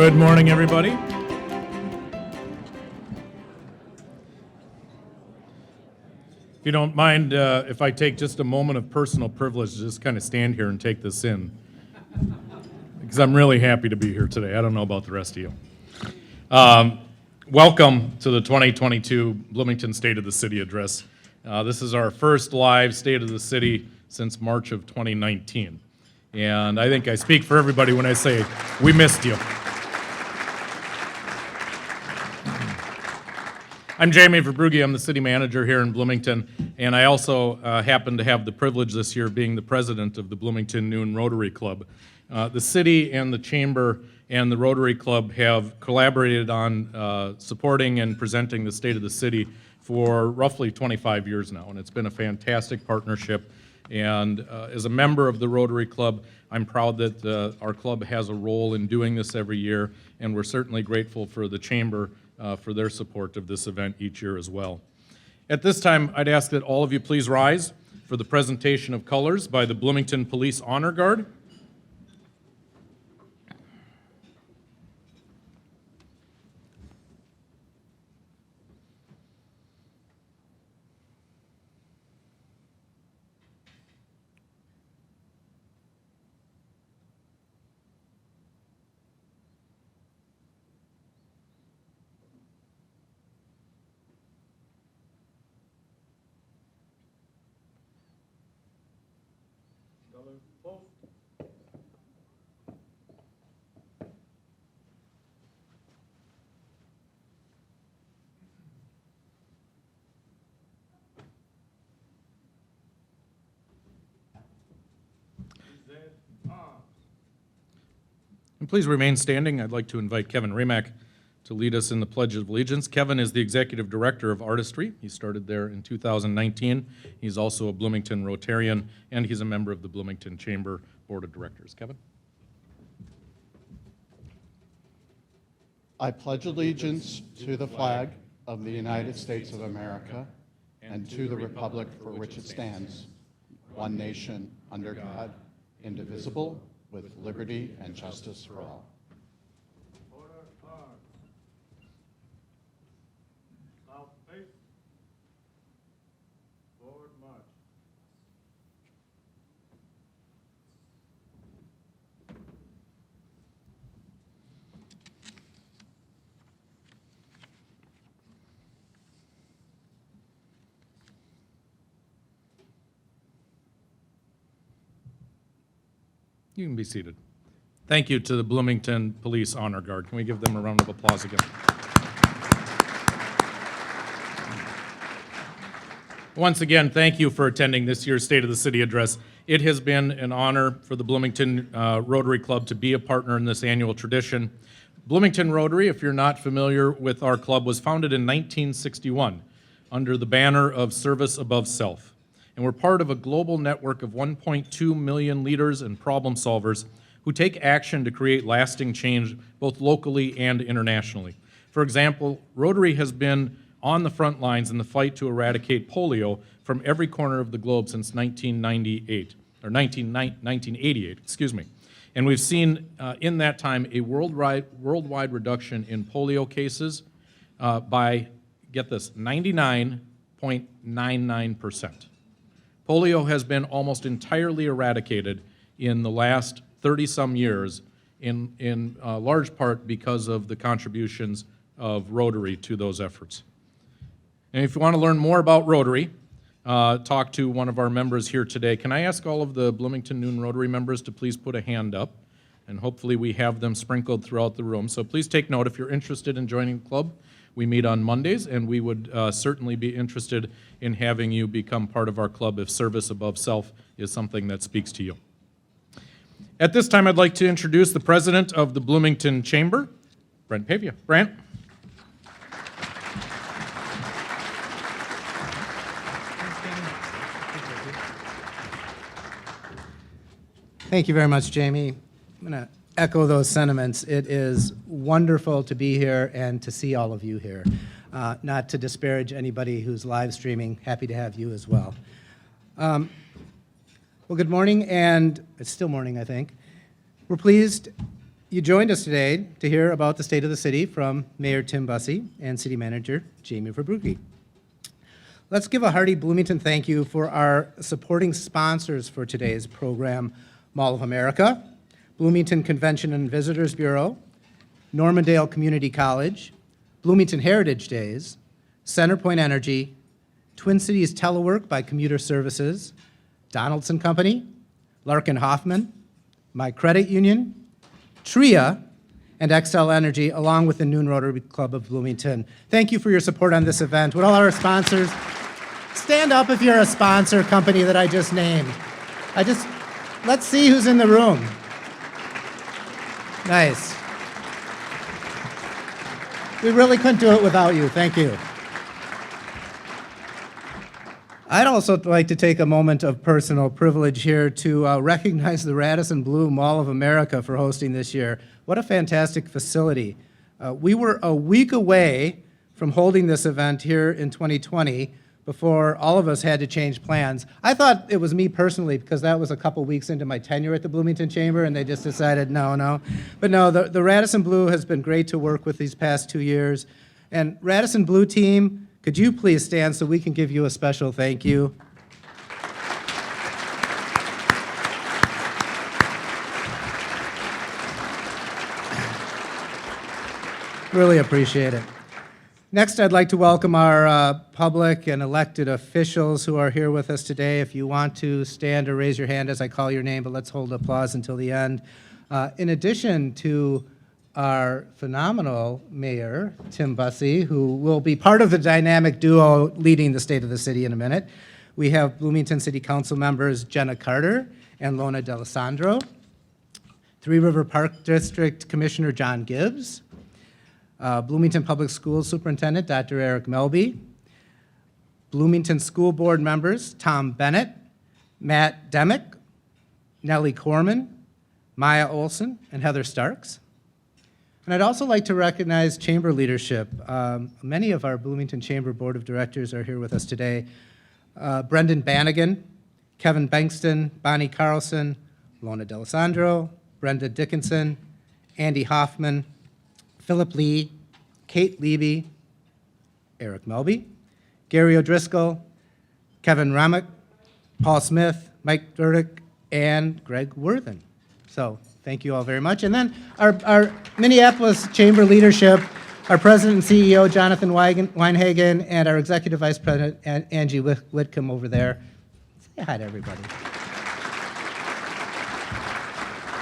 Good morning, everybody. If you don't mind, if I take just a moment of personal privilege to just kind of stand here and take this in, because I'm really happy to be here today. I don't know about the rest of you. Welcome to the 2022 Bloomington State of the City Address. This is our first live State of the City since March of 2019. And I think I speak for everybody when I say we missed you. I'm Jamie Verbrugge. I'm the city manager here in Bloomington, and I also happen to have the privilege this year of being the president of the Bloomington Noon Rotary Club. The city and the chamber and the Rotary Club have collaborated on supporting and presenting the state of the city for roughly 25 years now, and it's been a fantastic partnership. And as a member of the Rotary Club, I'm proud that our club has a role in doing this every year, and we're certainly grateful for the chamber for their support of this event each year as well. At this time, I'd ask that all of you please rise for the presentation of colors by the Bloomington Police Honor Guard. And please remain standing. I'd like to invite Kevin Remack to lead us in the Pledge of Allegiance. Kevin is the Executive Director of Artistry. He started there in 2019. He's also a Bloomington Rotarian, and he's a member of the Bloomington Chamber Board of Directors. Kevin? I pledge allegiance to the flag of the United States of America and to the republic for which it stands, one nation, under God, indivisible, with liberty and justice for all. South face. Forward march. You can be seated. Thank you to the Bloomington Police Honor Guard. Can we give them a round of applause again? Once again, thank you for attending this year's State of the City Address. It has been an honor for the Bloomington Rotary Club to be a partner in this annual tradition. Bloomington Rotary, if you're not familiar with our club, was founded in 1961 under the banner of Service Above Self. And we're part of a global network of 1.2 million leaders and problem solvers who take action to create lasting change both locally and internationally. For example, Rotary has been on the front lines in the fight to eradicate polio from every corner of the globe since 1988, excuse me. And we've seen in that time a worldwide reduction in polio cases by, get this, 99.99%. Polio has been almost entirely eradicated in the last 30-some years, in large part because of the contributions of Rotary to those efforts. And if you want to learn more about Rotary, talk to one of our members here today. Can I ask all of the Bloomington Noon Rotary members to please put a hand up? And hopefully we have them sprinkled throughout the room. So please take note if you're interested in joining the club. We meet on Mondays, and we would certainly be interested in having you become part of our club if service above self is something that speaks to you. At this time, I'd like to introduce the president of the Bloomington Chamber, Brent Pavia. Brent. Thank you very much, Jamie. I'm going to echo those sentiments. It is wonderful to be here and to see all of you here. Not to disparage anybody who's live streaming, happy to have you as well. Well, good morning, and it's still morning, I think. We're pleased You joined us today to hear about the state of the city from Mayor Tim Busse and City Manager Jamie Verbrugge. Let's give a hearty Bloomington thank you for our supporting sponsors for today's program: Mall of America, Bloomington Convention and Visitors Bureau, Normandale Community College, Bloomington Heritage Days, Centerpoint Energy, Twin Cities Telework by Commuter Services, Donaldson Company, Larkin Hoffman, My Credit Union, TRIA, and XL Energy, along with the Noon Rotary Club of Bloomington. Thank you for your support on this event. Would all our sponsors stand up if you're a sponsor company that I just named? Let's see who's in the room. Nice. We really couldn't do it without you. Thank you. I'd also like to take a moment of personal privilege here to recognize the Radisson Blu Mall of America for hosting this year. What a fantastic facility. We were a week away from holding this event here in 2020 before all of us had to change plans. I thought it was me personally because that was a couple weeks into my tenure at the Bloomington Chamber and they just decided no. But no, the Radisson Blu has been great to work with these past 2 years. And Radisson Blu team, could you please stand so we can give you a special thank you? Really appreciate it. Next, I'd like to welcome our public and elected officials who are here with us today. If you want to stand or raise your hand as I call your name, but let's hold applause until the end. In addition to our phenomenal mayor, Tim Busse, who will be part of the dynamic duo leading the state of the city in a minute, we have Bloomington City Council members Jenna Carter and Lona D'Alessandro, Three River Park District Commissioner John Gibbs, Bloomington Public Schools Superintendent Dr. Eric Melby, Bloomington School Board members Tom Bennett, Matt Demick, Nellie Corman, Maya Olson, and Heather Starks. And I'd also like to recognize chamber leadership. Many of our Bloomington Chamber Board of Directors are here with us today. Brendan Bannigan, Kevin Bankston, Bonnie Carlson, Lona D'Alessandro, Brenda Dickinson, Andy Hoffman, Philip Lee, Kate Levy, Eric Melby, Gary O'Driscoll, Kevin Remick, Paul Smith, Mike Durdick, and Greg Worthen. So thank you all very much. And then our Minneapolis Chamber leadership, our President and CEO, Jonathan Weinhagen, and our Executive Vice President, Angie Whitcomb over there. Say hi to everybody.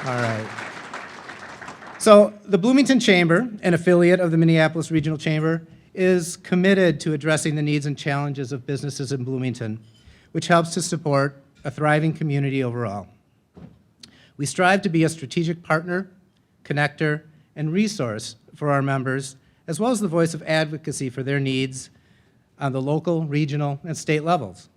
All right. So the Bloomington Chamber, an affiliate of the Minneapolis Regional Chamber, is committed to addressing the needs and challenges of businesses in Bloomington, which helps to support a thriving community overall. We strive to be a strategic partner, connector, and resource for our members, as well as the voice of advocacy for their needs on the local, regional, and state levels.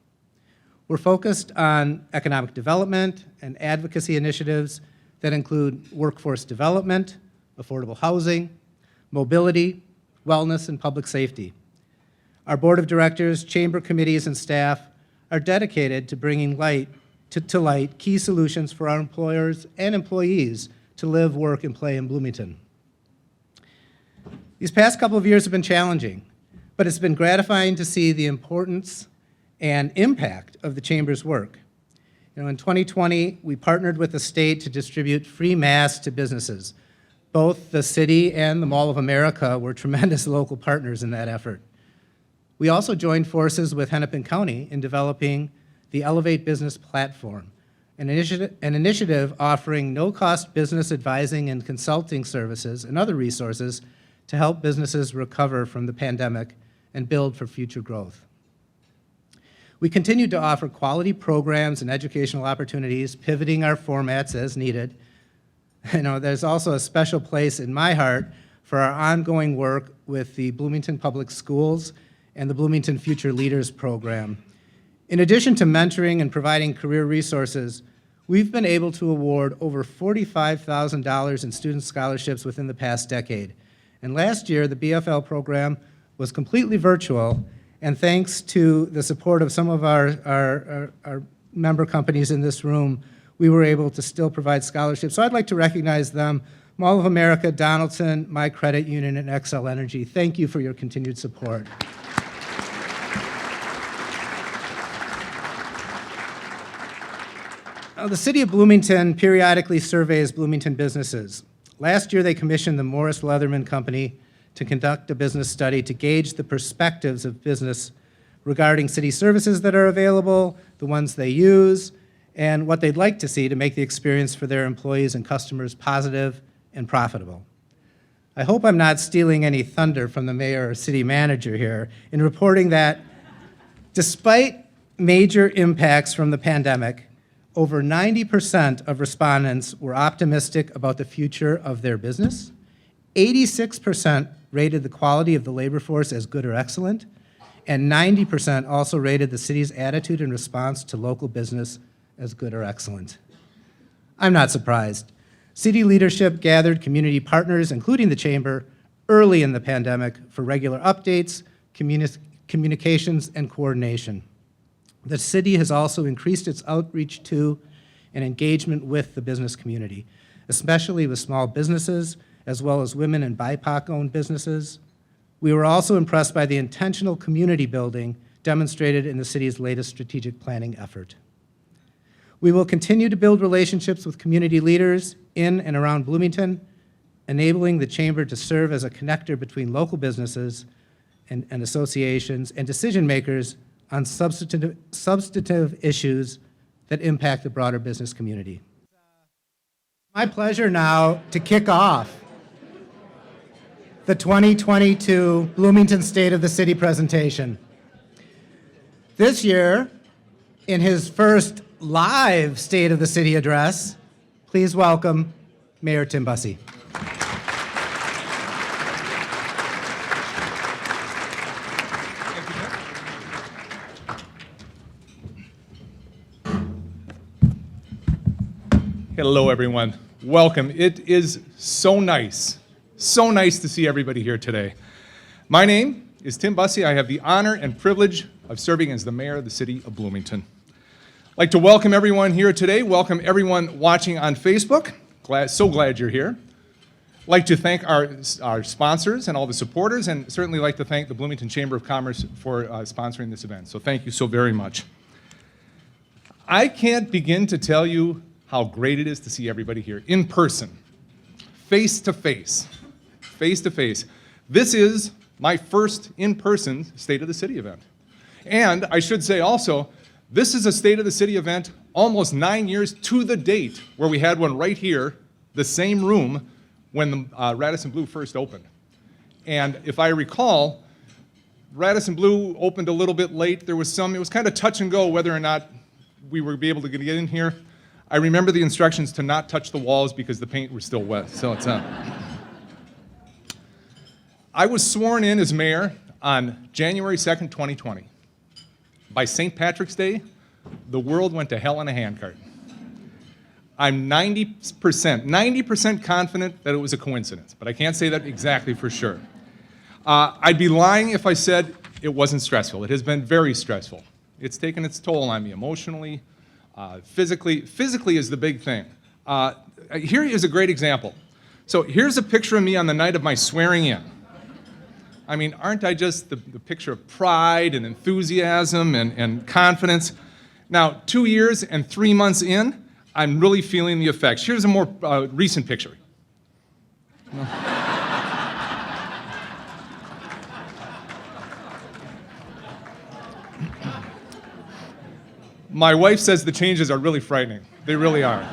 We're focused on economic development and advocacy initiatives that include workforce development, affordable housing, mobility, wellness, and public safety. Our board of directors, chamber committees, and staff are dedicated to bringing to light key solutions for our employers and employees to live, work, and play in Bloomington. These past couple of years have been challenging, but it's been gratifying to see the importance and impact of the chamber's work. In 2020, we partnered with the state to distribute free masks to businesses. Both the city and the Mall of America were tremendous local partners in that effort. We also joined forces with Hennepin County in developing the Elevate Business Platform, an initiative offering no-cost business advising and consulting services and other resources to help businesses recover from the pandemic and build for future growth. We continue to offer quality programs and educational opportunities, pivoting our formats as needed. There's also a special place in my heart for our ongoing work with the Bloomington Public Schools and the Bloomington Future Leaders Program. In addition to mentoring and providing career resources, we've been able to award over $45,000 in student scholarships within the past decade. And last year, the BFL program was completely virtual, and thanks to the support of some of our member companies in this room, we were able to still provide scholarships. So I'd like to recognize them Mall of America, Donaldson, My Credit Union, and Xcel Energy, thank you for your continued support. The City of Bloomington periodically surveys Bloomington businesses. Last year, they commissioned the Morris Leatherman Company to conduct a business study to gauge the perspectives of business regarding city services that are available, the ones they use, and what they'd like to see to make the experience for their employees and customers positive and profitable. I hope I'm not stealing any thunder from the mayor or city manager here in reporting that despite major impacts from the pandemic, over 90% of respondents were optimistic about the future of their business. 86% rated the quality of the labor force as good or excellent, and 90% also rated the city's attitude and response to local business as good or excellent. I'm not surprised. City leadership gathered community partners, including the chamber, early in the pandemic for regular updates, communications, and coordination. The city has also increased its outreach to and engagement with the business community, especially with small businesses, as well as women and BIPOC-owned businesses. We were also impressed by the intentional community building demonstrated in the city's latest strategic planning effort. We will continue to build relationships with community leaders in and around Bloomington, enabling the chamber to serve as a connector between local businesses and associations and decision makers on substantive issues that impact the broader business community. My pleasure now to kick off the 2022 Bloomington State of the City presentation. This year, in his first live State of the City address, please welcome Mayor Tim Busse. Hello, everyone. Welcome. It is so nice to see everybody here today. My name is Tim Busse. I have the honor and privilege of serving as the mayor of the city of Bloomington. I'd like to welcome everyone here today, welcome everyone watching on Facebook. So glad you're here. I'd like to thank our sponsors and all the supporters, and certainly like to thank the Bloomington Chamber of Commerce for sponsoring this event. So thank you so very much. I can't begin to tell you how great it is to see everybody here in person, face to face. This is my first in-person State of the City event. And I should say also, this is a State of the City event almost 9 years to the date where we had one right here, the same room, when the Radisson Blu first opened. And if I recall, Radisson Blu opened a little bit late. It was kind of touch and go whether or not we would be able to get in here. I remember the instructions to not touch the walls because the paint was still wet, so it's I was sworn in as mayor on January 2nd, 2020. By St. Patrick's Day, the world went to hell in a handcart. I'm 90% confident that it was a coincidence, but I can't say that exactly for sure. I'd be lying if I said it wasn't stressful. It has been very stressful. It's taken its toll on me emotionally, physically is the big thing. Here is a great example. So here's a picture of me on the night of my swearing in. I mean, aren't I just the picture of pride and enthusiasm and confidence? Now, 2 years and 3 months in, I'm really feeling the effects. Here's a more recent picture. My wife says the changes are really frightening. They really are.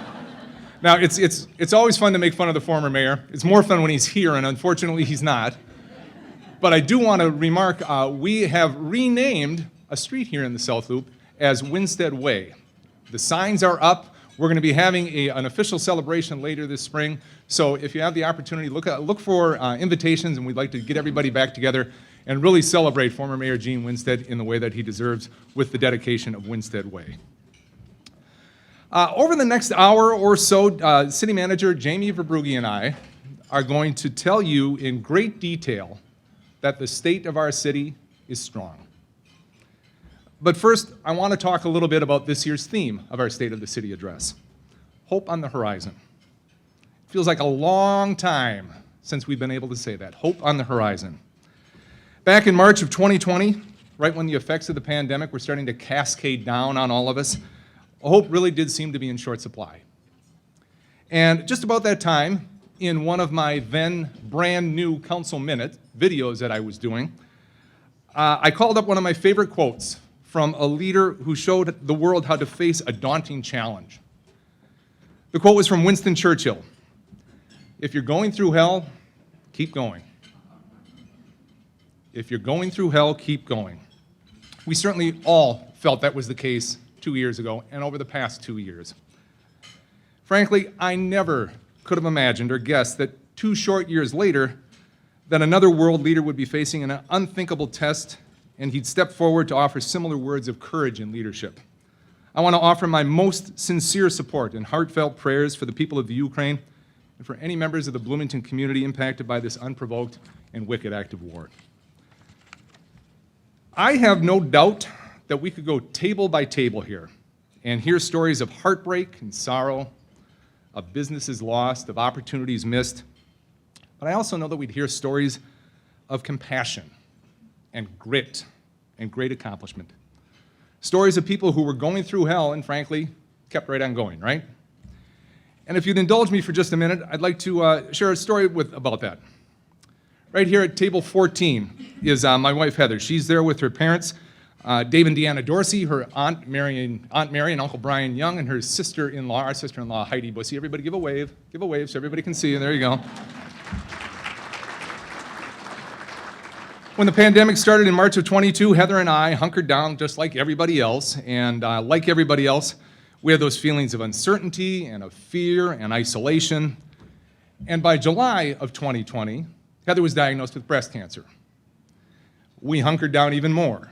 Now, it's always fun to make fun of the former mayor. It's more fun when he's here, and unfortunately he's not. But I do want to remark, we have renamed a street here in the South Loop as Winstead Way. The signs are up. We're going to be having an official celebration later this spring. So if you have the opportunity, look for invitations, and we'd like to get everybody back together and really celebrate former Mayor Gene Winstead in the way that he deserves with the dedication of Winstead Way. Over the next hour or so, City Manager Jamie Verbruge and I are going to tell you in great detail that the state of our city is strong. But first, I want to talk a little bit about this year's theme of our State of the City address, Hope on the Horizon. Feels like a long time since we've been able to say that. Hope on the horizon. Back in March of 2020, right when the effects of the pandemic were starting to cascade down on all of us, hope really did seem to be in short supply. And just about that time, in one of my then brand new council minute videos that I was doing, I called up one of my favorite quotes from a leader who showed the world how to face a daunting challenge. The quote was from Winston Churchill. If you're going through hell, keep going. If you're going through hell, keep going. We certainly all felt that was the case 2 years ago and over the past 2 years. Frankly, I never could have imagined or guessed that 2 short years later, that another world leader would be facing an unthinkable test, and he'd step forward to offer similar words of courage and leadership. I want to offer my most sincere support and heartfelt prayers for the people of the Ukraine and for any members of the Bloomington community impacted by this unprovoked and wicked act of war. I have no doubt that we could go table by table here and hear stories of heartbreak and sorrow, of businesses lost, of opportunities missed. But I also know that we'd hear stories of compassion and grit and great accomplishment. Stories of people who were going through hell and, frankly, kept right on going, right? And if you'd indulge me for just a minute, I'd like to share a story about that. Right here at table 14 is my wife, Heather. She's there with her parents, Dave and Deanna Dorsey, her Aunt Mary and Uncle Brian Young, and her sister-in-law, our sister-in-law, Heidi Busse. Everybody give a wave so everybody can see you. There you go. When the pandemic started in March of 22, Heather and I hunkered down just like everybody else, and like everybody else, we had those feelings of uncertainty and of fear and isolation. And by July of 2020, Heather was diagnosed with breast cancer. We hunkered down even more.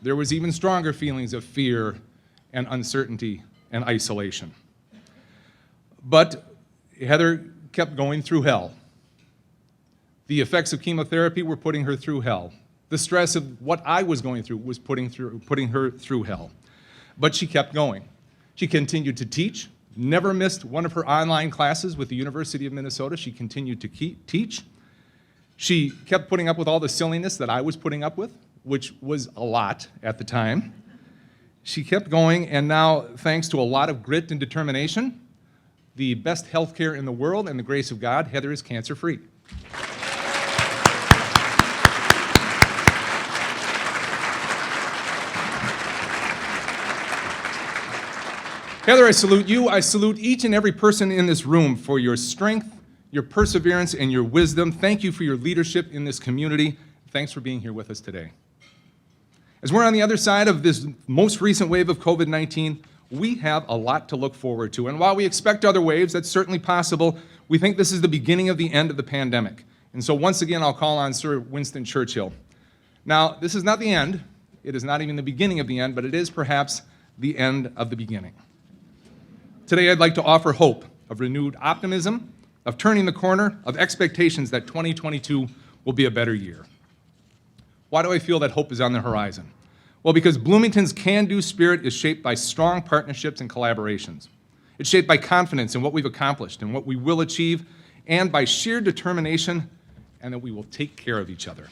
There was even stronger feelings of fear and uncertainty and isolation. But Heather kept going through hell. The effects of chemotherapy were putting her through hell. The stress of what I was going through was putting her through hell. But she kept going. She continued to teach, never missed one of her online classes with the University of Minnesota. She continued to teach. She kept putting up with all the silliness that I was putting up with, which was a lot at the time. She kept going, and now, thanks to a lot of grit and determination, the best healthcare in the world and the grace of God, Heather is cancer-free. Heather, I salute you. I salute each and every person in this room for your strength, your perseverance, and your wisdom. Thank you for your leadership in this community. Thanks for being here with us today. As we're on the other side of this most recent wave of COVID-19, we have a lot to look forward to. And while we expect other waves, that's certainly possible, we think this is the beginning of the end of the pandemic. And so once again, I'll call on Sir Winston Churchill. Now, this is not the end. It is not even the beginning of the end, but it is perhaps the end of the beginning. Today, I'd like to offer hope of renewed optimism, of turning the corner, of expectations that 2022 will be a better year. Why do I feel that hope is on the horizon? Well, because Bloomington's can-do spirit is shaped by strong partnerships and collaborations. It's shaped by confidence in what we've accomplished and what we will achieve, and by sheer determination, and that we will take care of each other.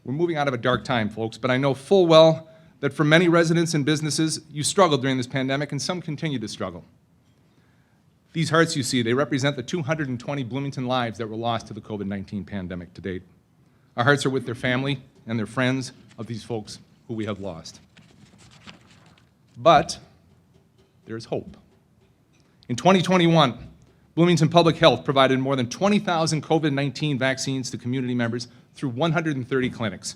We're moving out of a dark time, folks, but I know full well that for many residents and businesses, you struggled during this pandemic, and some continue to struggle. These hearts you see, they represent the 220 Bloomington lives that were lost to the COVID-19 pandemic to date. Our hearts are with their family and their friends of these folks who we have lost. But there's hope. In 2021, Bloomington Public Health provided more than 20,000 COVID-19 vaccines to community members through 130 clinics.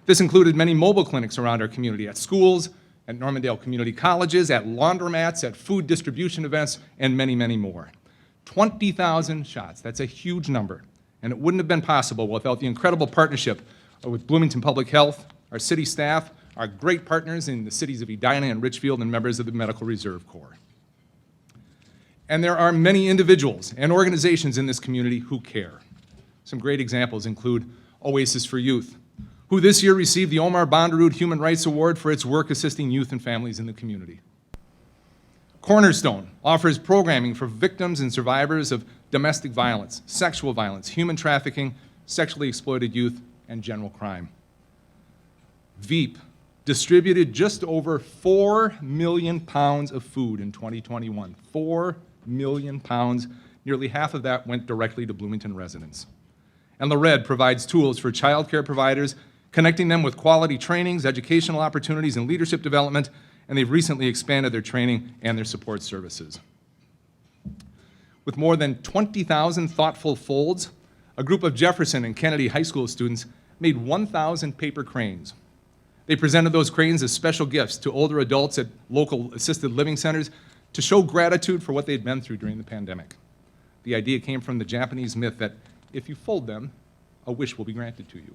This included many mobile clinics around our community, at schools, at Normandale community colleges, at laundromats, at food distribution events, and many, many more. 20,000 shots, that's a huge number. And it wouldn't have been possible without the incredible partnership with Bloomington Public Health, our city staff, our great partners in the cities of Edina and Richfield, and members of the Medical Reserve Corps. And there are many individuals and organizations in this community who care. Some great examples include Oasis for Youth, who this year received the Omar Bondarud Human Rights Award for its work assisting youth and families in the community. Cornerstone offers programming for victims and survivors of domestic violence, sexual violence, human trafficking, sexually exploited youth, and general crime. Veep distributed just over 4 million pounds of food in 2021. 4 million pounds. Nearly half of that went directly to Bloomington residents. And LaRed provides tools for child care providers, connecting them with quality trainings, educational opportunities, and leadership development, and they've recently expanded their training and their support services. With more than 20,000 thoughtful folds, a group of Jefferson and Kennedy High School students made 1,000 paper cranes. They presented those cranes as special gifts to older adults at local assisted living centers to show gratitude for what they'd been through during the pandemic. The idea came from the Japanese myth that if you fold them, a wish will be granted to you.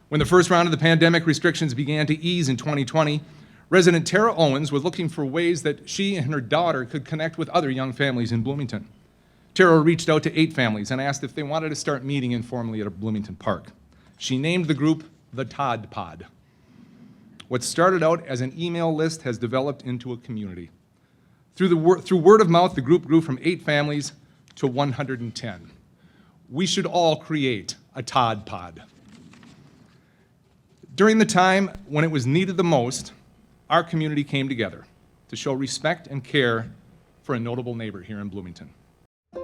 When the first round of the pandemic restrictions began to ease in 2020, resident Tara Owens was looking for ways that she and her daughter could connect with other young families in Bloomington. Tara reached out to 8 families and asked if they wanted to start meeting informally at a Bloomington park. She named the group the Todd Pod. What started out as an email list has developed into a community. Through word of mouth, the group grew from 8 families to 110. We should all create a Todd Pod. During the time when it was needed the most, our community came together to show respect and care for a notable neighbor here in Bloomington.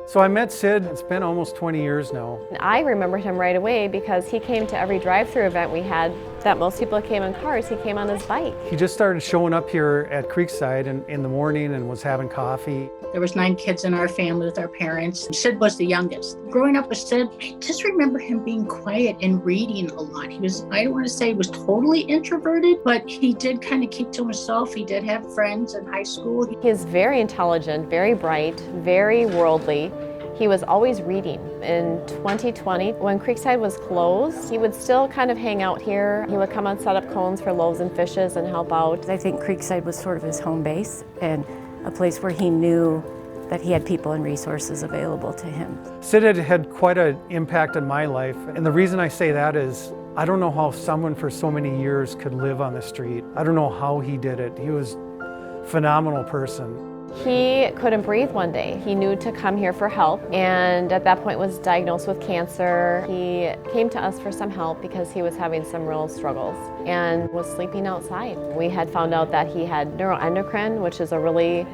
So I met Sid, it's been almost 20 years now. I remembered him right away because he came to every drive-through event we had that most people came in cars. He came on his bike. He just started showing up here at Creekside in the morning and was having coffee. There was 9 kids in our family with our parents. Sid was the youngest. Growing up with Sid, I just remember him being quiet and reading a lot. He was, I don't want to say he was totally introverted, but he did kind of keep to himself. He did have friends in high school. He is very intelligent, very bright, very worldly. He was always reading. In 2020, when Creekside was closed, he would still kind of hang out here. He would come and set up cones for loaves and fishes and help out. I think Creekside was sort of his home base and a place where he knew that he had people and resources available to him. Sid had quite an impact on my life, and the reason I say that is I don't know how someone for so many years could live on the street. I don't know how he did it. He was a phenomenal person. He couldn't breathe one day. He knew to come here for help, and at that point was diagnosed with cancer. He came to us for some help because he was having some real struggles and was sleeping outside. We had found out that he had neuroendocrine, which is a really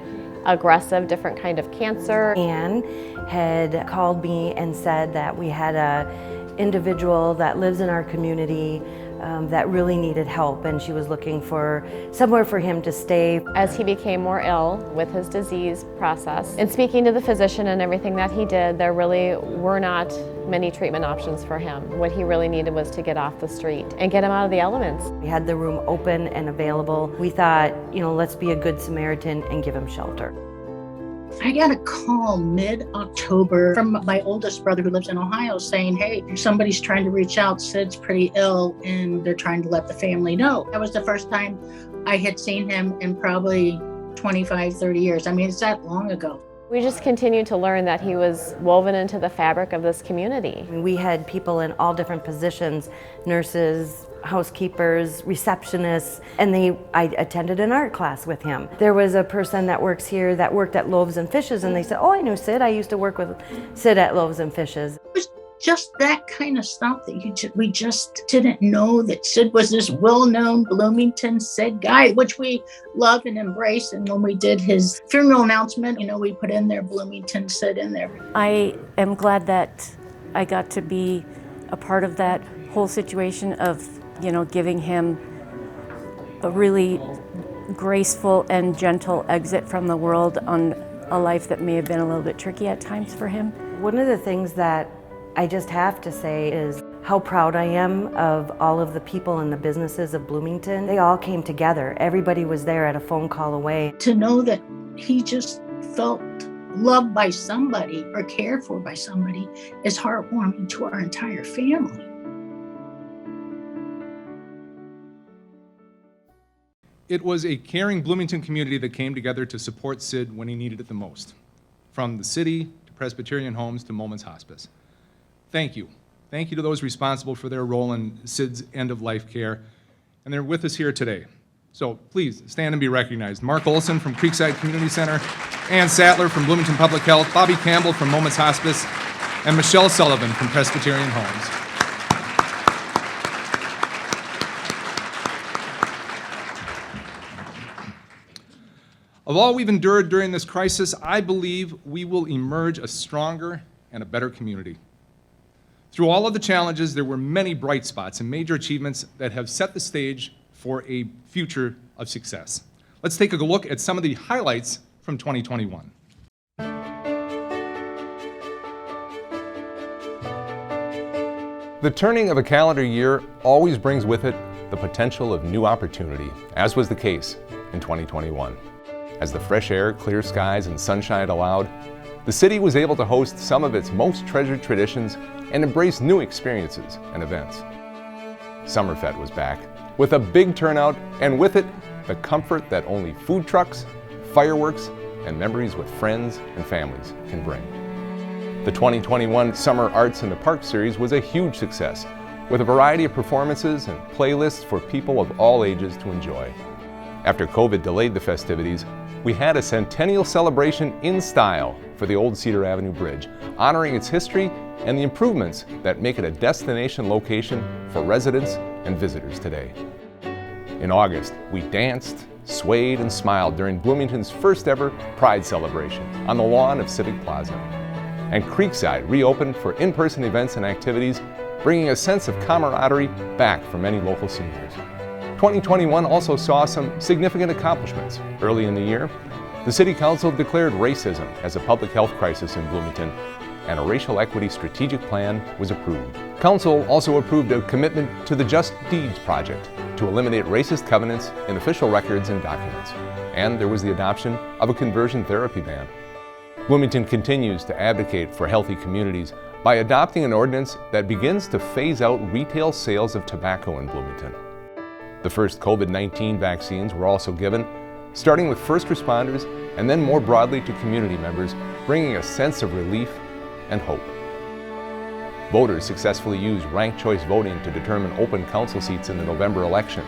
aggressive, different kind of cancer. Anne had called me and said that we had an individual that lives in our community that really needed help, and she was looking for somewhere for him to stay. As he became more ill with his disease process, and speaking to the physician and everything that he did, there really were not many treatment options for him. What he really needed was to get off the street and get him out of the elements. We had the room open and available. We thought, let's be a good Samaritan and give him shelter. I got a call mid-October from my oldest brother who lives in Ohio saying, hey, somebody's trying to reach out. Sid's pretty ill and they're trying to let the family know. That was the first time I had seen him in probably 25, 30 years. I mean, it's that long ago. We just continued to learn that he was woven into the fabric of this community. We had people in all different positions, nurses, housekeepers, receptionists, and I attended an art class with him. There was a person that works here that worked at Loaves and Fishes, and they said, oh, I know Sid. I used to work with Sid at Loaves and Fishes. It was just that kind of stuff that we just didn't know that Sid was this well-known Bloomington Sid guy, which we love and embrace. And when we did his funeral announcement, we put in there Bloomington Sid in there. I am glad that I got to be a part of that whole situation of giving him a really graceful and gentle exit from the world on a life that may have been a little bit tricky at times for him. One of the things that I just have to say is how proud I am of all of the people and the businesses of Bloomington. They all came together. Everybody was there at a phone call away. To know that he just felt loved by somebody or cared for by somebody is heartwarming to our entire family. It was a caring Bloomington community that came together to support Sid when he needed it the most, from the city to Presbyterian Homes to Moments Hospice. Thank you. Thank you to those responsible for their role in Sid's end-of-life care, and they're with us here today. So please stand and be recognized. Mark Olson from Creekside Community Center, Ann Sattler from Bloomington Public Health, Bobby Campbell from Moments Hospice, and Michelle Sullivan from Presbyterian Homes. Of all we've endured during this crisis, I believe we will emerge a stronger and a better community. Through all of the challenges, there were many bright spots and major achievements that have set the stage for a future of success. Let's take a look at some of the highlights from 2021. The turning of a calendar year always brings with it the potential of new opportunity, as was the case in 2021. As the fresh air, clear skies, and sunshine allowed, the city was able to host some of its most treasured traditions and embrace new experiences and events. Summerfest was back, with a big turnout, and with it, the comfort that only food trucks, fireworks, and memories with friends and families can bring. The 2021 Summer Arts in the Park series was a huge success, with a variety of performances and playlists for people of all ages to enjoy. After COVID delayed the festivities, we had a centennial celebration in style for the old Cedar Avenue Bridge, honoring its history and the improvements that make it a destination location for residents and visitors today. In August, we danced, swayed, and smiled during Bloomington's first ever Pride celebration on the lawn of Civic Plaza. And Creekside reopened for in-person events and activities, bringing a sense of camaraderie back for many local seniors. 2021 also saw some significant accomplishments. Early in the year, the City Council declared racism as a public health crisis in Bloomington, and a racial equity strategic plan was approved. Council also approved a commitment to the Just Deeds Project to eliminate racist covenants in official records and documents. And there was the adoption of a conversion therapy ban. Bloomington continues to advocate for healthy communities by adopting an ordinance that begins to phase out retail sales of tobacco in Bloomington. The first COVID-19 vaccines were also given, starting with first responders and then more broadly to community members, bringing a sense of relief and hope. Voters successfully used ranked choice voting to determine open council seats in the November election.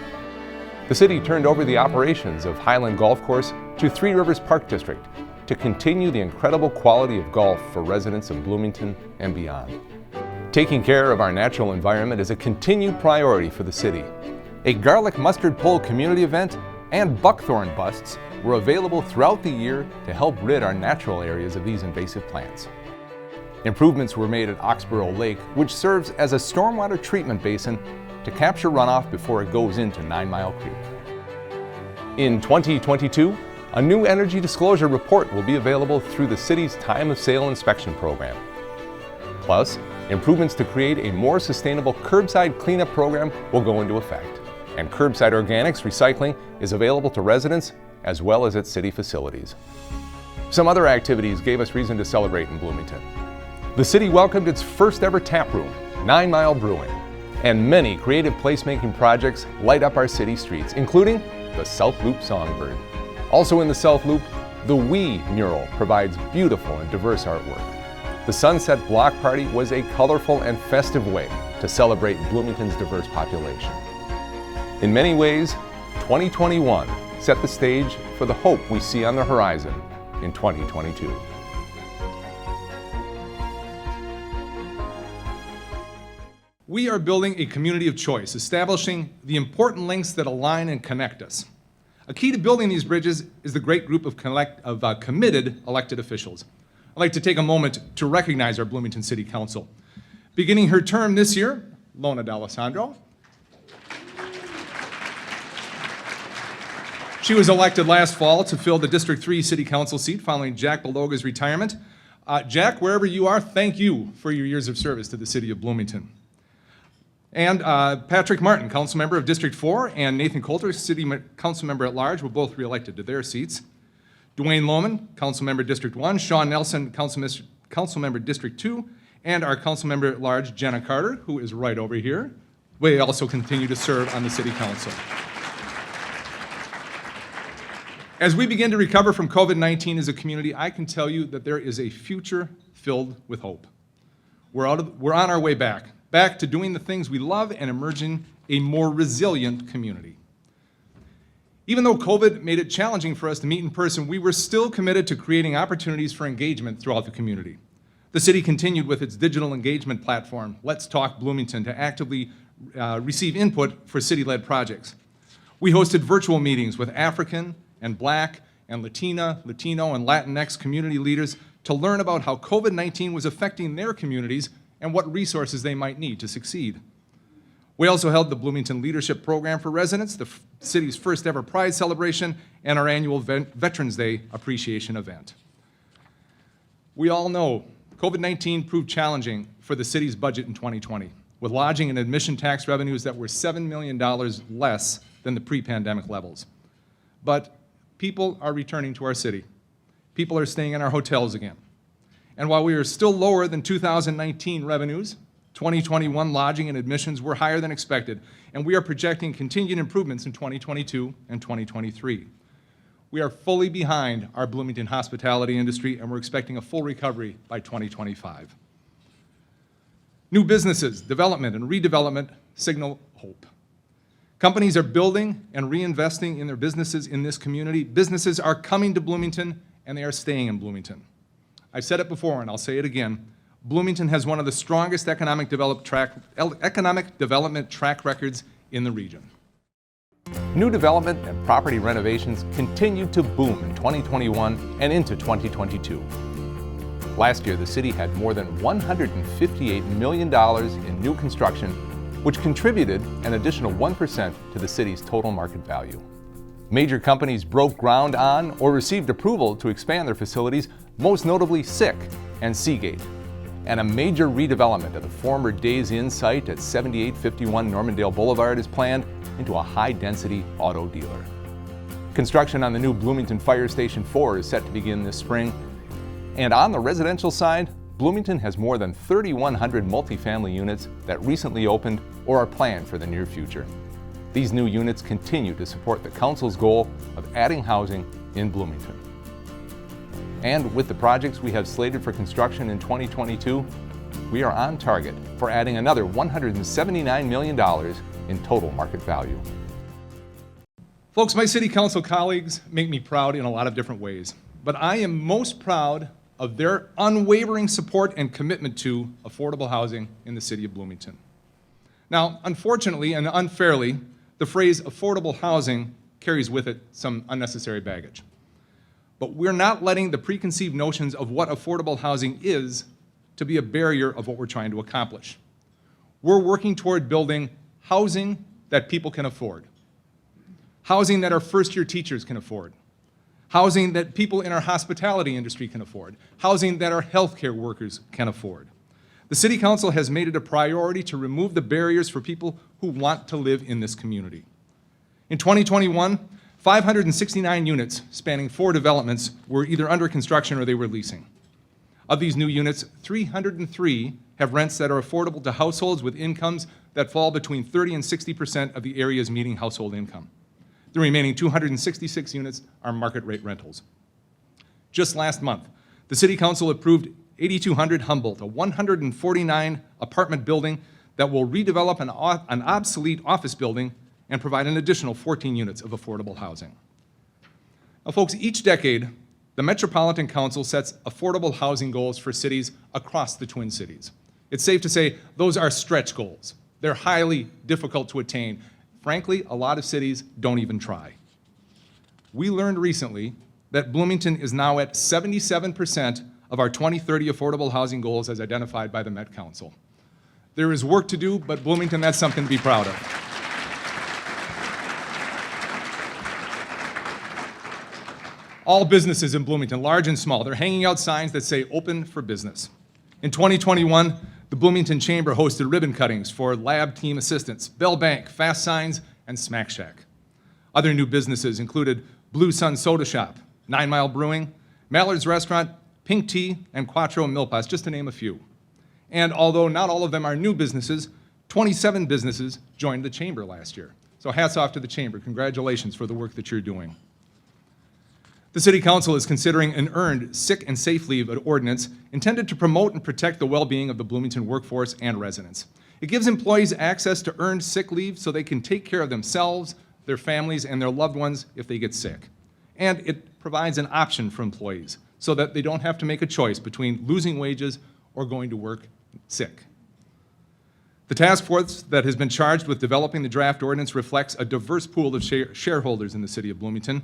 The city turned over the operations of Highland Golf Course to Three Rivers Park District to continue the incredible quality of golf for residents of Bloomington and beyond. Taking care of our natural environment is a continued priority for the city. A garlic mustard pole community event and buckthorn busts were available throughout the year to help rid our natural areas of these invasive plants. Improvements were made at Oxborough Lake, which serves as a stormwater treatment basin to capture runoff before it goes into 9 Mile Creek. In 2022, a new energy disclosure report will be available through the city's time of sale inspection program. Plus, improvements to create a more sustainable curbside cleanup program will go into effect. And curbside organics recycling is available to residents as well as at city facilities. Some other activities gave us reason to celebrate in Bloomington. The city welcomed its first ever tap room, 9 Mile Brewing, and many creative placemaking projects light up our city streets, including the South Loop Songbird. Also in the South Loop, the We mural provides beautiful and diverse artwork. The Sunset Block Party was a colorful and festive way to celebrate Bloomington's diverse population. In many ways, 2021 set the stage for the hope we see on the horizon in 2022. We are building a community of choice, establishing the important links that align and connect us. A key to building these bridges is the great group of committed elected officials. I'd like to take a moment to recognize our Bloomington City Council. Beginning her term this year, Lona D'Alessandro. She was elected last fall to fill the District 3 City Council seat following Jack Beloga's retirement. Jack, wherever you are, thank you for your years of service to the city of Bloomington. And Patrick Martin, council member of District 4, and Nathan Coulter, city council member at large, were both reelected to their seats. Dwayne Lohman, council member District 1, Sean Nelson, council member District 2, and our council member at large, Jenna Carter, who is right over here. We also continue to serve on the city council. As we begin to recover from COVID-19 as a community, I can tell you that there is a future filled with hope. We're on our way back to doing the things we love and emerging a more resilient community. Even though COVID made it challenging for us to meet in person, we were still committed to creating opportunities for engagement throughout the community. The city continued with its digital engagement platform, Let's Talk Bloomington, to actively receive input for city-led projects. We hosted virtual meetings with African and Black and Latino, and Latinx community leaders to learn about how COVID-19 was affecting their communities and what resources they might need to succeed. We also held the Bloomington Leadership Program for residents, the city's first ever Pride celebration, and our annual Veterans Day appreciation event. We all know COVID-19 proved challenging for the city's budget in 2020, with lodging and admission tax revenues that were $7 million less than the pre-pandemic levels. But people are returning to our city. People are staying in our hotels again. And while we are still lower than 2019 revenues, 2021 lodging and admissions were higher than expected, and we are projecting continued improvements in 2022 and 2023. We are fully behind our Bloomington hospitality industry, and we're expecting a full recovery by 2025. New businesses, development, and redevelopment signal hope. Companies are building and reinvesting in their businesses in this community. Businesses are coming to Bloomington, and they are staying in Bloomington. I've said it before, and I'll say it again. Bloomington has one of the strongest economic development track records in the region. New development and property renovations continued to boom in 2021 and into 2022. Last year, the city had more than $158 million in new construction, which contributed an additional 1% to the city's total market value. Major companies broke ground on or received approval to expand their facilities, most notably SICK and Seagate. And a major redevelopment of the former Days Inn site at 7851 Normandale Boulevard is planned into a high-density auto dealer. Construction on the new Bloomington Fire Station 4 is set to begin this spring. And on the residential side, Bloomington has more than 3,100 multifamily units that recently opened or are planned for the near future. These new units continue to support the council's goal of adding housing in Bloomington. And with the projects we have slated for construction in 2022, we are on target for adding another $179 million in total market value. Folks, my city council colleagues make me proud in a lot of different ways, but I am most proud of their unwavering support and commitment to affordable housing in the city of Bloomington. Now, unfortunately and unfairly, the phrase affordable housing carries with it some unnecessary baggage. But we're not letting the preconceived notions of what affordable housing is to be a barrier of what we're trying to accomplish. We're working toward building housing that people can afford, housing that our first-year teachers can afford, housing that people in our hospitality industry can afford, housing that our healthcare workers can afford. The City Council has made it a priority to remove the barriers for people who want to live in this community. In 2021, 569 units spanning 4 developments were either under construction or they were leasing. Of these new units, 303 have rents that are affordable to households with incomes that fall between 30% and 60% of the area's median household income. The remaining 266 units are market rate rentals. Just last month, the City Council approved 8200 Humboldt, a 149 apartment building that will redevelop an obsolete office building and provide an additional 14 units of affordable housing. Now, folks, each decade, the Metropolitan Council sets affordable housing goals for cities across the Twin Cities. It's safe to say those are stretch goals. They're highly difficult to attain. Frankly, a lot of cities don't even try. We learned recently that Bloomington is now at 77% of our 2030 affordable housing goals as identified by the Met Council. There is work to do, but Bloomington, that's something to be proud of. All businesses in Bloomington, large and small, they're hanging out signs that say open for business. In 2021, the Bloomington Chamber hosted ribbon cuttings for lab team assistants, Bell Bank, Fast Signs, and Smack Shack. Other new businesses included Blue Sun Soda Shop, 9 Mile Brewing, Mallard's Restaurant, Pink Tea, and Quattro Milpas, just to name a few. And although not all of them are new businesses, 27 businesses joined the Chamber last year. So hats off to the Chamber. Congratulations for the work that you're doing. The City Council is considering an earned sick and safe leave ordinance intended to promote and protect the well-being of the Bloomington workforce and residents. It gives employees access to earned sick leave so they can take care of themselves, their families, and their loved ones if they get sick. And it provides an option for employees so that they don't have to make a choice between losing wages or going to work sick. The task force that has been charged with developing the draft ordinance reflects a diverse pool of shareholders in the city of Bloomington.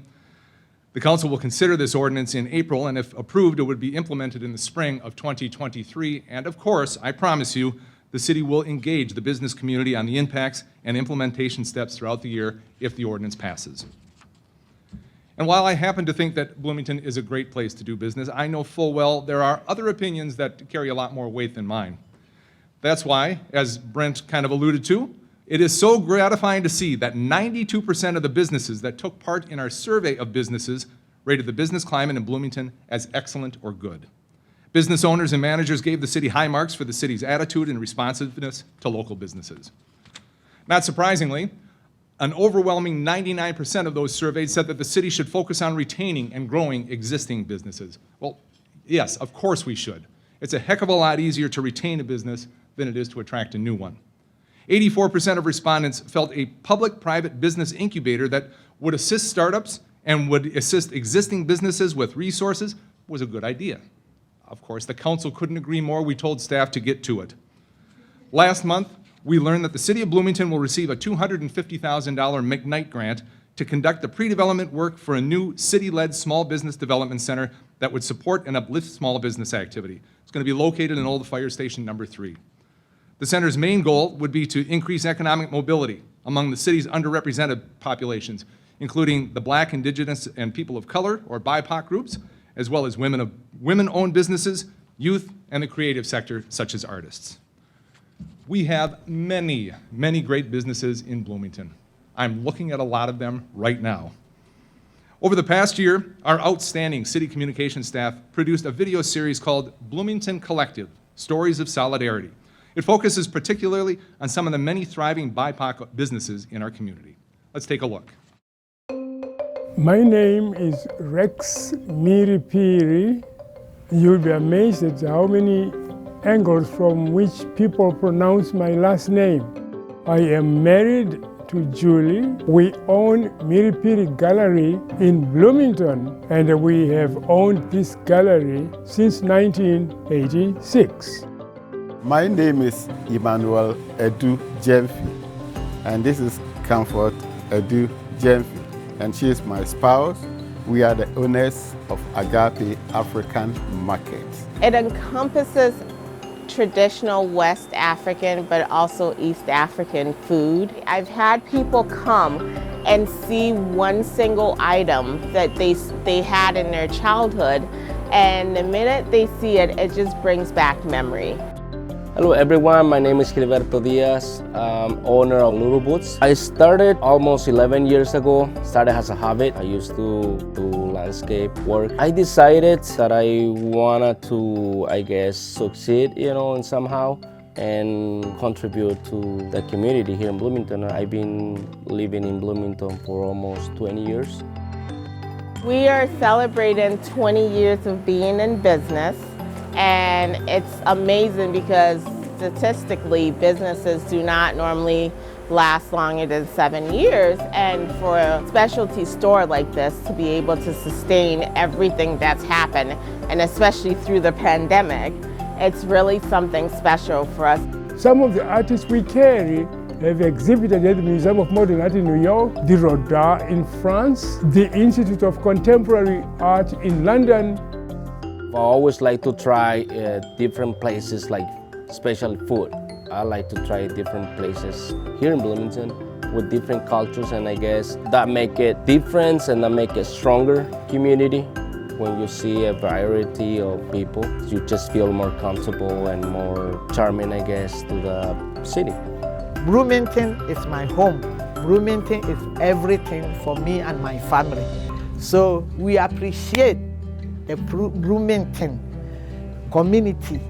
The council will consider this ordinance in April, and if approved, it would be implemented in the spring of 2023. And of course, I promise you, the city will engage the business community on the impacts and implementation steps throughout the year if the ordinance passes. And while I happen to think that Bloomington is a great place to do business, I know full well there are other opinions that carry a lot more weight than mine. That's why, as Brent kind of alluded to, it is so gratifying to see that 92% of the businesses that took part in our survey of businesses rated the business climate in Bloomington as excellent or good. Business owners and managers gave the city high marks for the city's attitude and responsiveness to local businesses. Not surprisingly, an overwhelming 99% of those surveyed said that the city should focus on retaining and growing existing businesses. Well, yes, of course we should. It's a heck of a lot easier to retain a business than it is to attract a new one. 84% of respondents felt a public-private business incubator that would assist startups and would assist existing businesses with resources was a good idea. Of course, the council couldn't agree more. We told staff to get to it. Last month, we learned that the city of Bloomington will receive a $250,000 McKnight grant to conduct the pre-development work for a new city-led small business development center that would support and uplift small business activity. It's going to be located in Old Fire Station number 3. The center's main goal would be to increase economic mobility among the city's underrepresented populations, including the Black, Indigenous, and people of color, or BIPOC groups, as well as women-owned businesses, youth, and the creative sector, such as artists. We have many, many great businesses in Bloomington. I'm looking at a lot of them right now. Over the past year, our outstanding city communications staff produced a video series called Bloomington Collective, Stories of Solidarity. It focuses particularly on some of the many thriving BIPOC businesses in our community. Let's take a look. My name is Rex Miripiri. You'll be amazed at how many angles from which people pronounce my last name. I am married to Julie. We own Miripiri Gallery in Bloomington, and we have owned this gallery since 1986. My name is Emmanuel Edu Jemfi, and this is Comfort Edu Jemfi, and she is my spouse. We are the owners of Agape African Market. It encompasses traditional West African, but also East African food. I've had people come and see one single item that they had in their childhood, and the minute they see it, it just brings back memory. Hello everyone, my name is Gilberto Diaz, owner of Little Boots. I started almost 11 years ago, started as a hobby. I used to do landscape work. I decided that I wanted to, succeed, in somehow and contribute to the community here in Bloomington. I've been living in Bloomington for almost 20 years. We are celebrating 20 years of being in business. And it's amazing because statistically, businesses do not normally last longer than 7 years. And for a specialty store like this to be able to sustain everything that's happened, and especially through the pandemic, it's really something special for us. Some of the artists we carry have exhibited at the Museum of Modern Art in New York, the Rodin in France, the Institute of Contemporary Art in London. I always like to try different places, like special food. I like to try different places here in Bloomington with different cultures, and I guess that make it different and that make a stronger community. When you see a variety of people, you just feel more comfortable and more charming, I guess, to the city. Bloomington is my home. Bloomington is everything for me and my family. So we appreciate the Bloomington community.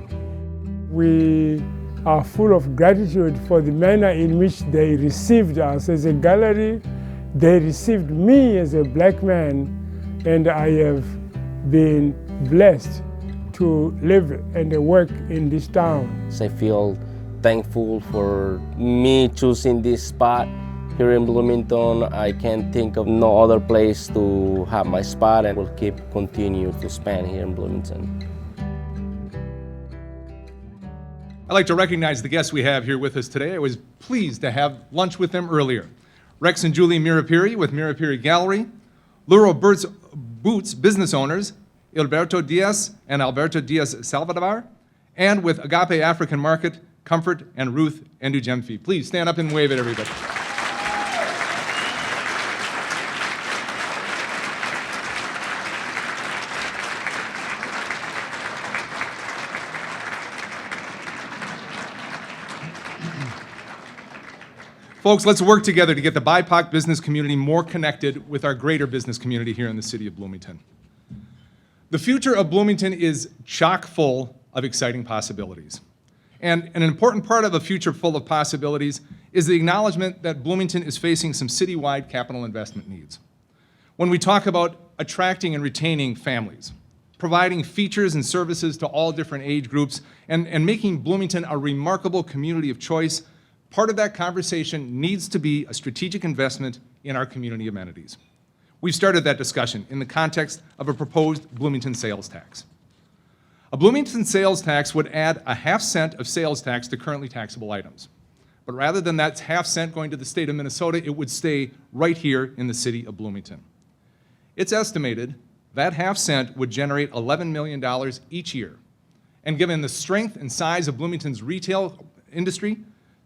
We are full of gratitude for the manner in which they received us as a gallery. They received me as a black man, and I have been blessed to live and work in this town. I feel thankful for me choosing this spot Here in Bloomington, I can't think of no other place to have my spot, and will continue to spend here in Bloomington. I'd like to recognize the guests we have here with us today. I was pleased to have lunch with them earlier. Rex and Julie Mirapiri with Mirapiri Gallery, Luro Boots business owners, Gilberto Diaz and Alberto Diaz Salvador, and with Agape African Market, Comfort and Ruth Endujemfi. Please stand up and wave at everybody. Folks, let's work together to get the BIPOC business community more connected with our greater business community here in the city of Bloomington. The future of Bloomington is chock full of exciting possibilities. And an important part of a future full of possibilities is the acknowledgement that Bloomington is facing some citywide capital investment needs. When we talk about attracting and retaining families, providing features and services to all different age groups, and making Bloomington a remarkable community of choice, part of that conversation needs to be a strategic investment in our community amenities. We've started that discussion in the context of a proposed Bloomington sales tax. A Bloomington sales tax would add a half-cent of sales tax to currently taxable items. But rather than that half-cent going to the state of Minnesota, it would stay right here in the city of Bloomington. It's estimated that half-cent would generate $11 million each year. And given the strength and size of Bloomington's retail industry,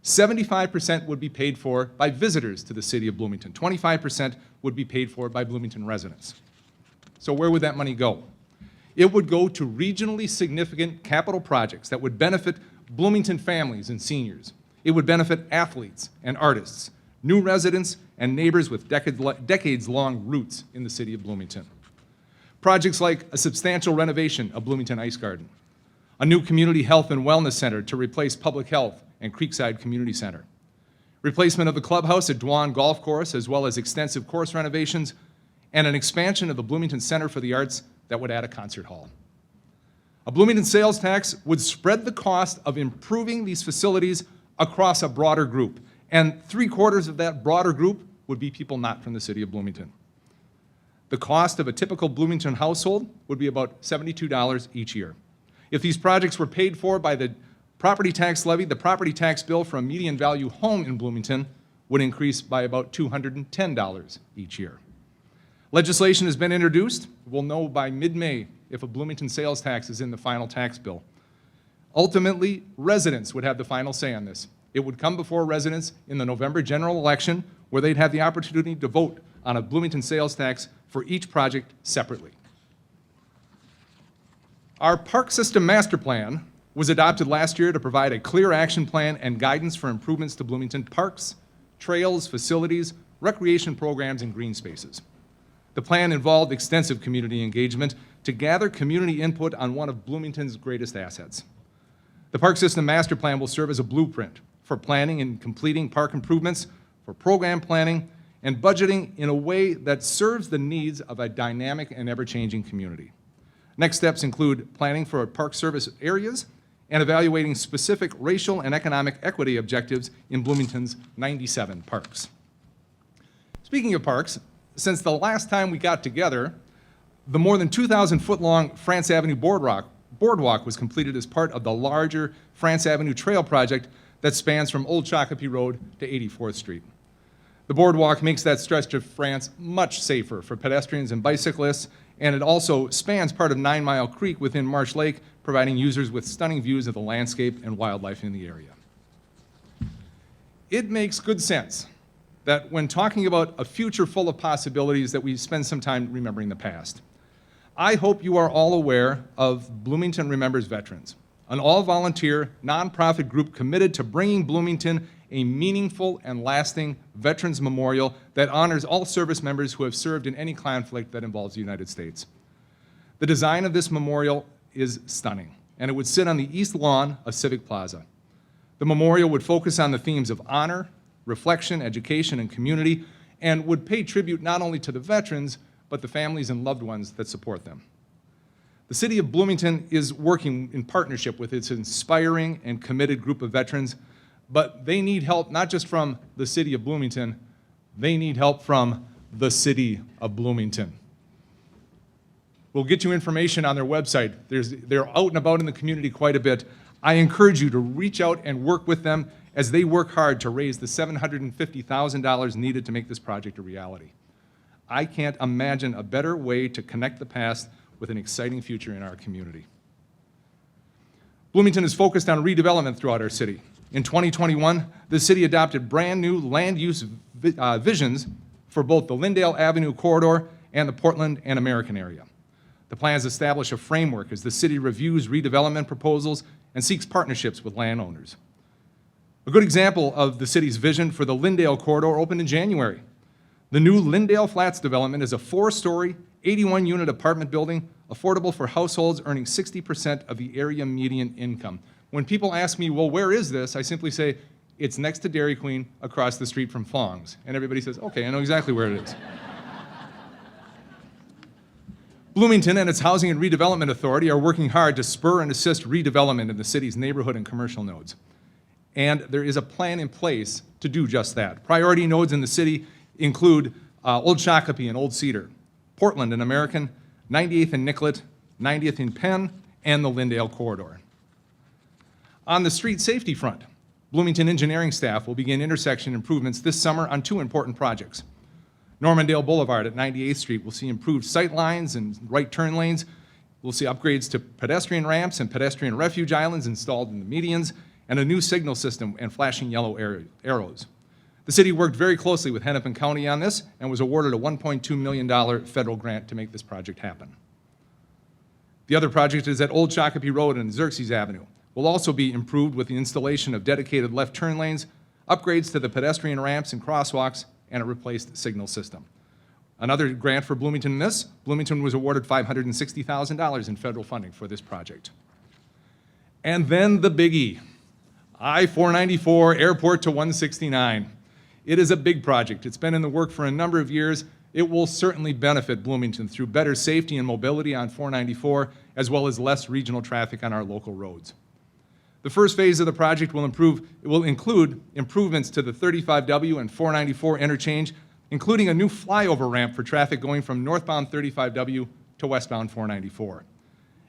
75% would be paid for by visitors to the city of Bloomington. 25% would be paid for by Bloomington residents. So where would that money go? It would go to regionally significant capital projects that would benefit Bloomington families and seniors. It would benefit athletes and artists, new residents, and neighbors with decades-long roots in the city of Bloomington. Projects like a substantial renovation of Bloomington Ice Garden, a new community health and wellness center to replace public health and Creekside Community Center, replacement of the clubhouse at Dwan Golf Course, as well as extensive course renovations, and an expansion of the Bloomington Center for the Arts that would add a concert hall. A Bloomington sales tax would spread the cost of improving these facilities across a broader group, and 3/4 of that broader group would be people not from the city of Bloomington. The cost of a typical Bloomington household would be about $72 each year. If these projects were paid for by the property tax levy, the property tax bill for a median value home in Bloomington would increase by about $210 each year. Legislation has been introduced. We'll know by mid-May if a Bloomington sales tax is in the final tax bill. Ultimately, residents would have the final say on this. It would come before residents in the November general election, where they'd have the opportunity to vote on a Bloomington sales tax for each project separately. Our park system master plan was adopted last year to provide a clear action plan and guidance for improvements to Bloomington parks, trails, facilities, recreation programs, and green spaces. The plan involved extensive community engagement to gather community input on one of Bloomington's greatest assets. The Park System Master Plan will serve as a blueprint for planning and completing park improvements, for program planning, and budgeting in a way that serves the needs of a dynamic and ever-changing community. Next steps include planning for park service areas and evaluating specific racial and economic equity objectives in Bloomington's 97 parks. Speaking of parks, since the last time we got together, the more than 2,000-foot-long France Avenue Boardwalk was completed as part of the larger France Avenue Trail project that spans from Old Shakopee Road to 84th Street. The boardwalk makes that stretch of France much safer for pedestrians and bicyclists, and it also spans part of 9 Mile Creek within Marsh Lake, providing users with stunning views of the landscape and wildlife in the area. It makes good sense that when talking about a future full of possibilities that we spend some time remembering the past. I hope you are all aware of Bloomington Remembers Veterans, an all-volunteer, nonprofit group committed to bringing Bloomington a meaningful and lasting veterans memorial that honors all service members who have served in any conflict that involves the United States. The design of this memorial is stunning, and it would sit on the east lawn of Civic Plaza. The memorial would focus on the themes of honor, reflection, education, and community, and would pay tribute not only to the veterans, but the families and loved ones that support them. The city of Bloomington is working in partnership with its inspiring and committed group of veterans, but they need help not just from the city of Bloomington, They need help from the city of Bloomington. We'll get you information on their website. They're out and about in the community quite a bit. I encourage you to reach out and work with them as they work hard to raise the $750,000 needed to make this project a reality. I can't imagine a better way to connect the past with an exciting future in our community. Bloomington is focused on redevelopment throughout our city. In 2021, the city adopted brand new land use visions for both the Lindale Avenue corridor and the Portland and American area. The plans establish a framework as the city reviews redevelopment proposals and seeks partnerships with landowners. A good example of the city's vision for the Lindale corridor opened in January. The new Lindale Flats development is a 4-story, 81-unit apartment building affordable for households earning 60% of the area median income. When people ask me, well, where is this? I simply say, it's next to Dairy Queen across the street from Fong's. And everybody says, okay, I know exactly where it is. Bloomington and its Housing and Redevelopment Authority are working hard to spur and assist redevelopment in the city's neighborhood and commercial nodes. And there is a plan in place to do just that. Priority nodes in the city include Old Shakopee and Old Cedar, Portland and American, 98th and Nicollet, 90th and Penn, and the Lindale corridor. On the street safety front, Bloomington engineering staff will begin intersection improvements this summer on 2 important projects. Normandale Boulevard at 98th Street will see improved sight lines and right turn lanes. We'll see upgrades to pedestrian ramps and pedestrian refuge islands installed in the medians, and a new signal system and flashing yellow arrows. The city worked very closely with Hennepin County on this and was awarded a $1.2 million federal grant to make this project happen. The other project is at Old Shakopee Road and Xerxes Avenue. Will also be improved with the installation of dedicated left turn lanes, upgrades to the pedestrian ramps and crosswalks, and a replaced signal system. Another grant for Bloomington in this, Bloomington was awarded $560,000 in federal funding for this project. And then the biggie, I-494 Airport to 169. It is a big project. It's been in the work for a number of years. It will certainly benefit Bloomington through better safety and mobility on 494, as well as less regional traffic on our local roads. The first phase of the project will include improvements to the 35W and 494 interchange, including a new flyover ramp for traffic going from northbound 35W to westbound 494.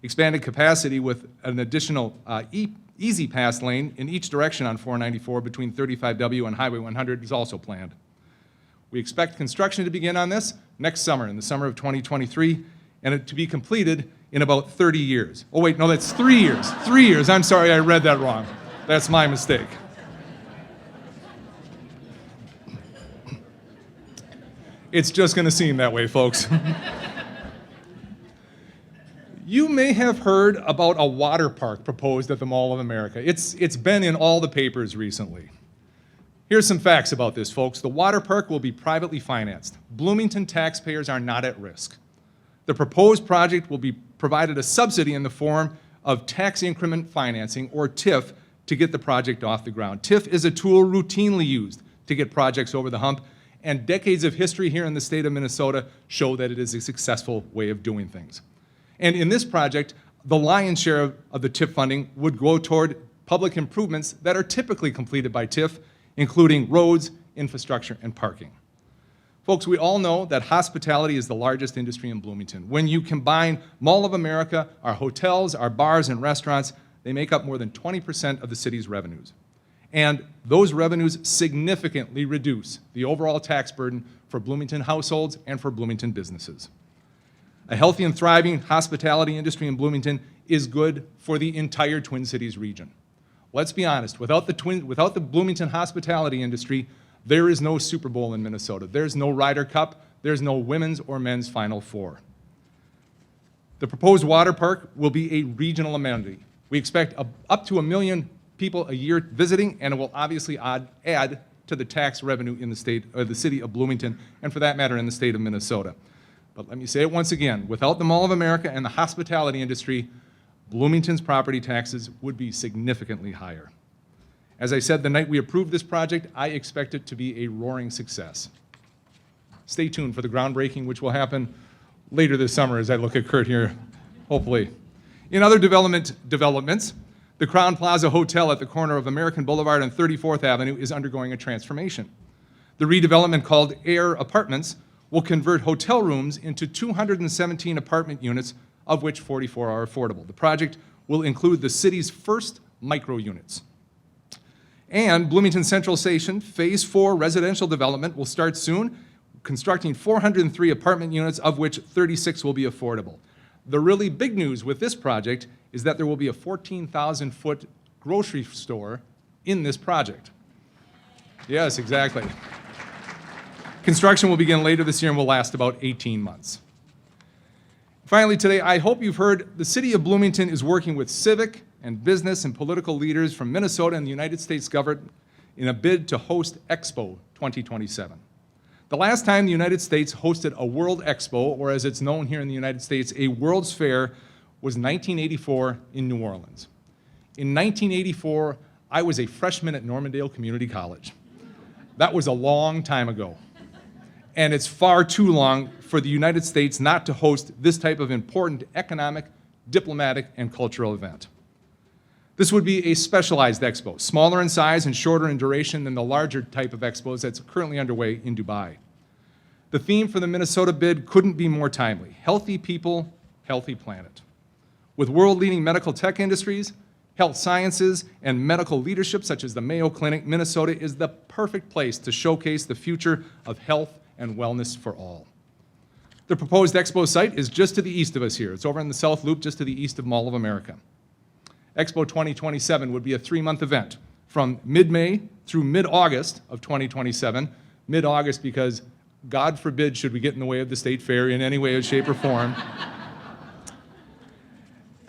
Expanded capacity with an additional easy pass lane in each direction on 494 between 35W and Highway 100 is also planned. We expect construction to begin on this next summer, in the summer of 2023, and it to be completed in about 30 years. Oh wait, no, that's 3 years. 3 years, I'm sorry, I read that wrong. That's my mistake. It's just gonna seem that way, folks. You may have heard about a water park proposed at the Mall of America. It's been in all the papers recently. Here's some facts about this, folks. The water park will be privately financed. Bloomington taxpayers are not at risk. The proposed project will be provided a subsidy in the form of tax increment financing, or TIF, to get the project off the ground. TIF is a tool routinely used to get projects over the hump, and decades of history here in the state of Minnesota show that it is a successful way of doing things. And in this project, the lion's share of the TIF funding would go toward public improvements that are typically completed by TIF, including roads, infrastructure, and parking. Folks, we all know that hospitality is the largest industry in Bloomington. When you combine Mall of America, our hotels, our bars, and restaurants, they make up more than 20% of the city's revenues. And those revenues significantly reduce the overall tax burden for Bloomington households and for Bloomington businesses. A healthy and thriving hospitality industry in Bloomington is good for the entire Twin Cities region. Let's be honest, without the Bloomington hospitality industry, there is no Super Bowl in Minnesota. There's no Ryder Cup. There's no women's or men's Final Four. The proposed water park will be a regional amenity. We expect up to 1 million people a year visiting, and it will obviously add to the tax revenue in the city of Bloomington, and for that matter, in the state of Minnesota. But let me say it once again, without the Mall of America and the hospitality industry, Bloomington's property taxes would be significantly higher. As I said the night we approved this project, I expect it to be a roaring success. Stay tuned for the groundbreaking, which will happen later this summer, as I look at Kurt here, hopefully. In other developments, the Crown Plaza Hotel at the corner of American Boulevard and 34th Avenue is undergoing a transformation. The redevelopment, called Air Apartments, will convert hotel rooms into 217 apartment units, of which 44 are affordable. The project will include the city's first micro units. And Bloomington Central Station, Phase 4 residential development will start soon, constructing 403 apartment units, of which 36 will be affordable. The really big news with this project is that there will be a 14,000-foot grocery store in this project. Yes, exactly. Construction will begin later this year and will last about 18 months. Finally today, I hope you've heard the City of Bloomington is working with civic and business and political leaders from Minnesota and the United States government in a bid to host Expo 2027. The last time the United States hosted a World Expo, or as it's known here in the United States, a World's Fair, was 1984 in New Orleans. In 1984, I was a freshman at Normandale Community College. That was a long time ago. And it's far too long for the United States not to host this type of important economic, diplomatic, and cultural event. This would be a specialized expo, smaller in size and shorter in duration than the larger type of expos that's currently underway in Dubai. The theme for the Minnesota bid couldn't be more timely: healthy people, healthy planet. With world-leading medical tech industries, health sciences, and medical leadership such as the Mayo Clinic, Minnesota is the perfect place to showcase the future of health and wellness for all. The proposed expo site is just to the east of us here. It's over in the South Loop, just to the east of Mall of America. Expo 2027 would be a 3-month event from mid-May through mid-August of 2027. Mid-August because, God forbid, should we get in the way of the state fair in any way, shape, or form.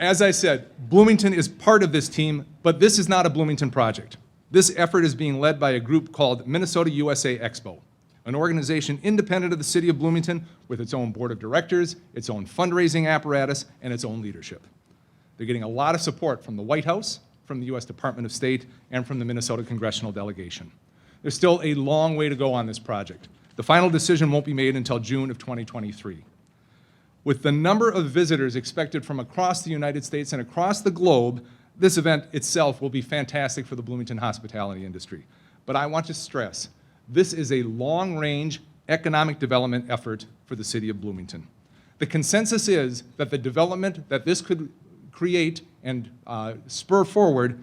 As I said, Bloomington is part of this team, but this is not a Bloomington project. This effort is being led by a group called Minnesota USA Expo, an organization independent of the city of Bloomington with its own board of directors, its own fundraising apparatus, and its own leadership. They're getting a lot of support from the White House, from the U.S. Department of State, and from the Minnesota Congressional Delegation. There's still a long way to go on this project. The final decision won't be made until June of 2023. With the number of visitors expected from across the United States and across the globe, this event itself will be fantastic for the Bloomington hospitality industry. But I want to stress, this is a long-range economic development effort for the city of Bloomington. The consensus is that the development that this could create and spur forward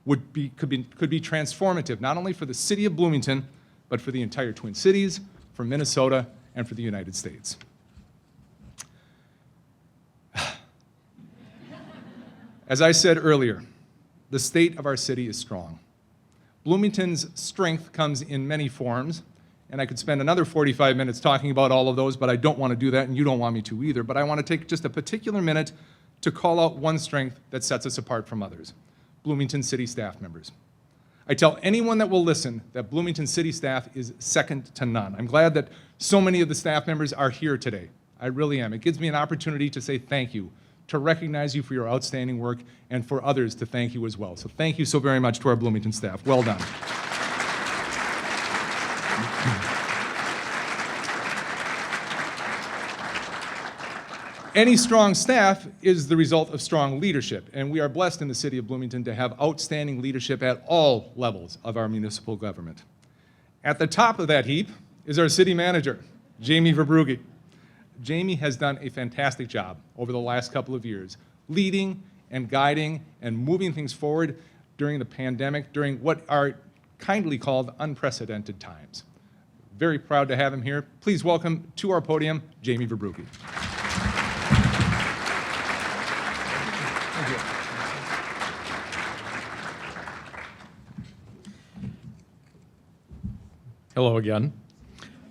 could be transformative, not only for the city of Bloomington, but for the entire Twin Cities, for Minnesota, and for the United States. As I said earlier, the state of our city is strong. Bloomington's strength comes in many forms, and I could spend another 45 minutes talking about all of those, but I don't want to do that, and you don't want me to either. But I want to take just a particular minute to call out one strength that sets us apart from others: Bloomington City staff members. I tell anyone that will listen that Bloomington City staff is second to none. I'm glad that so many of the staff members are here today. I really am. It gives me an opportunity to say thank you, to recognize you for your outstanding work, and for others to thank you as well. So thank you so very much to our Bloomington staff. Well done. Any strong staff is the result of strong leadership, and we are blessed in the city of Bloomington to have outstanding leadership at all levels of our municipal government. At the top of that heap is our city manager, Jamie Verbrugge. Jamie has done a fantastic job over the last couple of years, leading and guiding and moving things forward during the pandemic, during what are kindly called unprecedented times. Very proud to have him here. Please welcome to our podium, Jamie Verbrugge. Thank you. Hello again.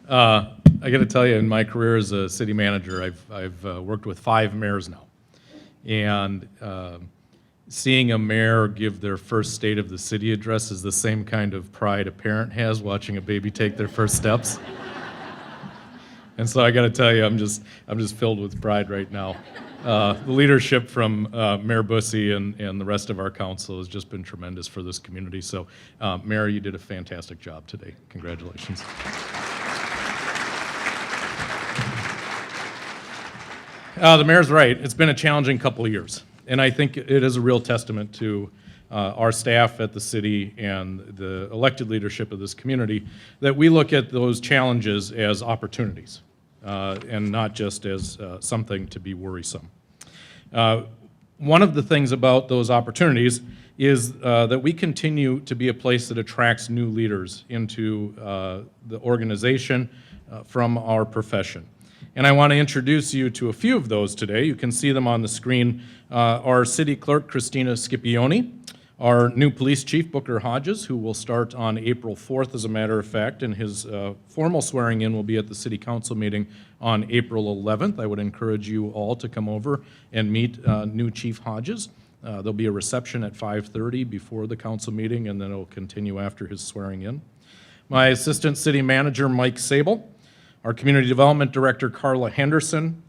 I got to tell you, in my career as a city manager, I've worked with 5 mayors now, and seeing a mayor give their first State of the City address is the same kind of pride a parent has watching a baby take their first steps. And so I got to tell you, I'm just filled with pride right now. The leadership from Mayor Busse and the rest of our council has just been tremendous for this community. So, Mayor, you did a fantastic job today. Congratulations. The mayor's right. It's been a challenging couple of years, and I think it is a real testament to our staff at the city and the elected leadership of this community, that we look at those challenges as opportunities and not just as something to be worrisome. One of the things about those opportunities is that we continue to be a place that attracts new leaders into the organization from our profession. And I want to introduce you to a few of those today. You can see them on the screen. Our city clerk, Christina Scipione, our new police chief, Booker Hodges, who will start on April 4th, as a matter of fact, and his formal swearing in will be at the city council meeting on April 11th. I would encourage you all to come over and meet new Chief Hodges. There'll be a reception at 5:30 before the council meeting, and then it'll continue after his swearing in. My assistant city manager, Mike Sable, our community development director, Carla Henderson,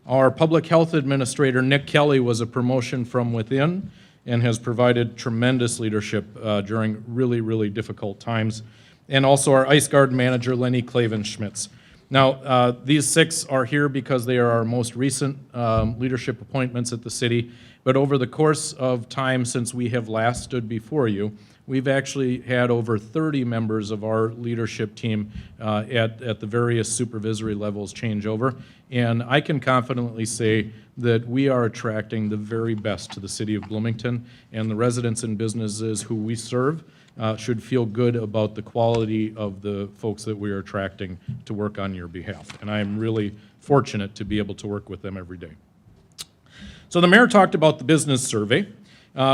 our public health administrator, Nick Kelly, was a promotion from within and has provided tremendous leadership during really, really difficult times. And also our Ice Guard manager, Lenny Klaven-Schmitz. Now, these 6 are here because they are our most recent leadership appointments at the city, but over the course of time since we have last stood before you, we've actually had over 30 members of our leadership team at the various supervisory levels change over, and I can confidently say that we are attracting the very best to the city of Bloomington, and the residents and businesses who we serve should feel good about the quality of the folks that we are attracting to work on your behalf. And I am really fortunate to be able to work with them every day. So the mayor talked about the business survey.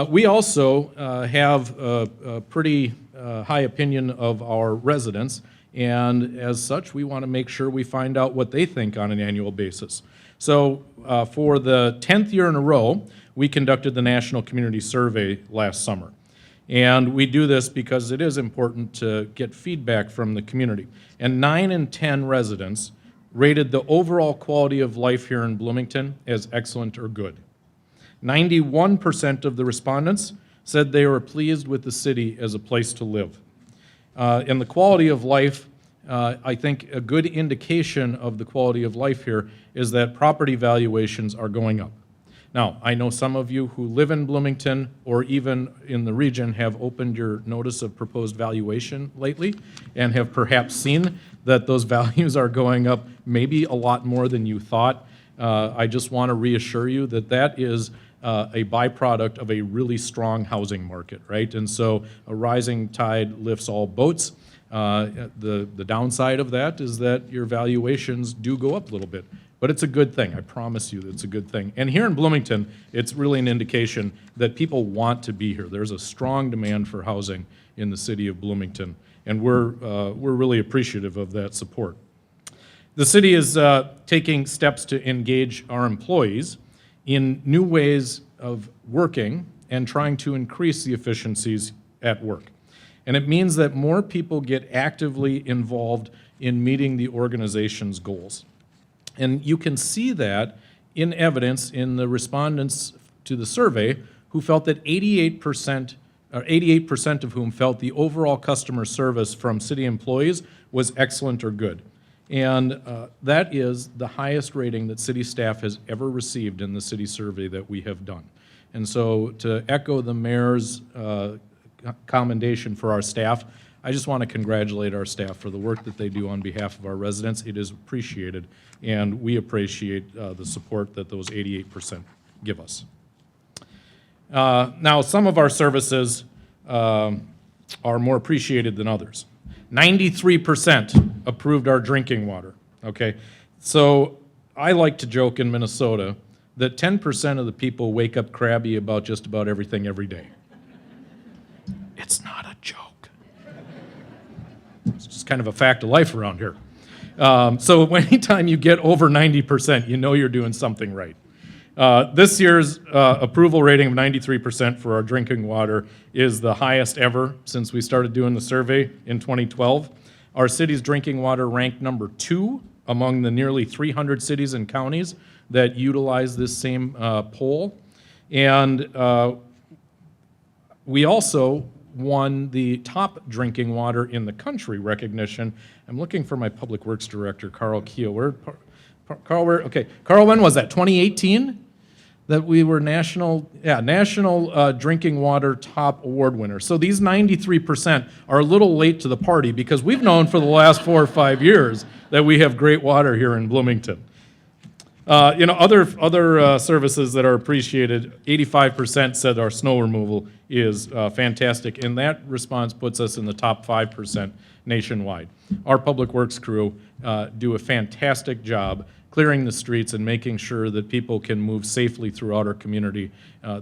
We also have a pretty high opinion of our residents, and as such, we want to make sure we find out what they think on an annual basis. So for the 10th year in a row, we conducted the National Community Survey last summer. And we do this because it is important to get feedback from the community. And 9 in 10 residents rated the overall quality of life here in Bloomington as excellent or good. 91% of the respondents said they were pleased with the city as a place to live. And the quality of life, I think a good indication of the quality of life here is that property valuations are going up. Now, I know some of you who live in Bloomington or even in the region have opened your notice of proposed valuation lately and have perhaps seen that those values are going up maybe a lot more than you thought. I just want to reassure you that that is a byproduct of a really strong housing market, right? And so a rising tide lifts all boats. The downside of that is that your valuations do go up a little bit. But it's a good thing. I promise you it's a good thing. And here in Bloomington, it's really an indication that people want to be here. There's a strong demand for housing in the city of Bloomington, and we're really appreciative of that support. The city is taking steps to engage our employees in new ways of working and trying to increase the efficiencies at work. And it means that more people get actively involved in meeting the organization's goals. And you can see that in evidence in the respondents to the survey who felt that 88% of whom felt the overall customer service from city employees was excellent or good. And that is the highest rating that city staff has ever received in the city survey that we have done. And so to echo the mayor's commendation for our staff, I just want to congratulate our staff for the work that they do on behalf of our residents. It is appreciated, and we appreciate the support that those 88% give us. Now, some of our services are more appreciated than others. 93% approved our drinking water, okay? So I like to joke in Minnesota that 10% of the people wake up crabby about just about everything every day. It's not a joke. It's just kind of a fact of life around here. So anytime you get over 90%, you know you're doing something right. This year's approval rating of 93% for our drinking water is the highest ever since we started doing the survey in 2012. Our city's drinking water ranked number 2 among the nearly 300 cities and counties that utilize this same poll. And we also won the top drinking water in the country recognition. I'm looking for my public works director, Carl Keel. Carl, when was that? 2018? that we were national drinking water top award winner. So these 93% are a little late to the party because we've known for the last 4 or 5 years that we have great water here in Bloomington. Other services that are appreciated, 85% said our snow removal is fantastic, and that response puts us in the top 5% nationwide. Our public works crew do a fantastic job clearing the streets and making sure that people can move safely throughout our community.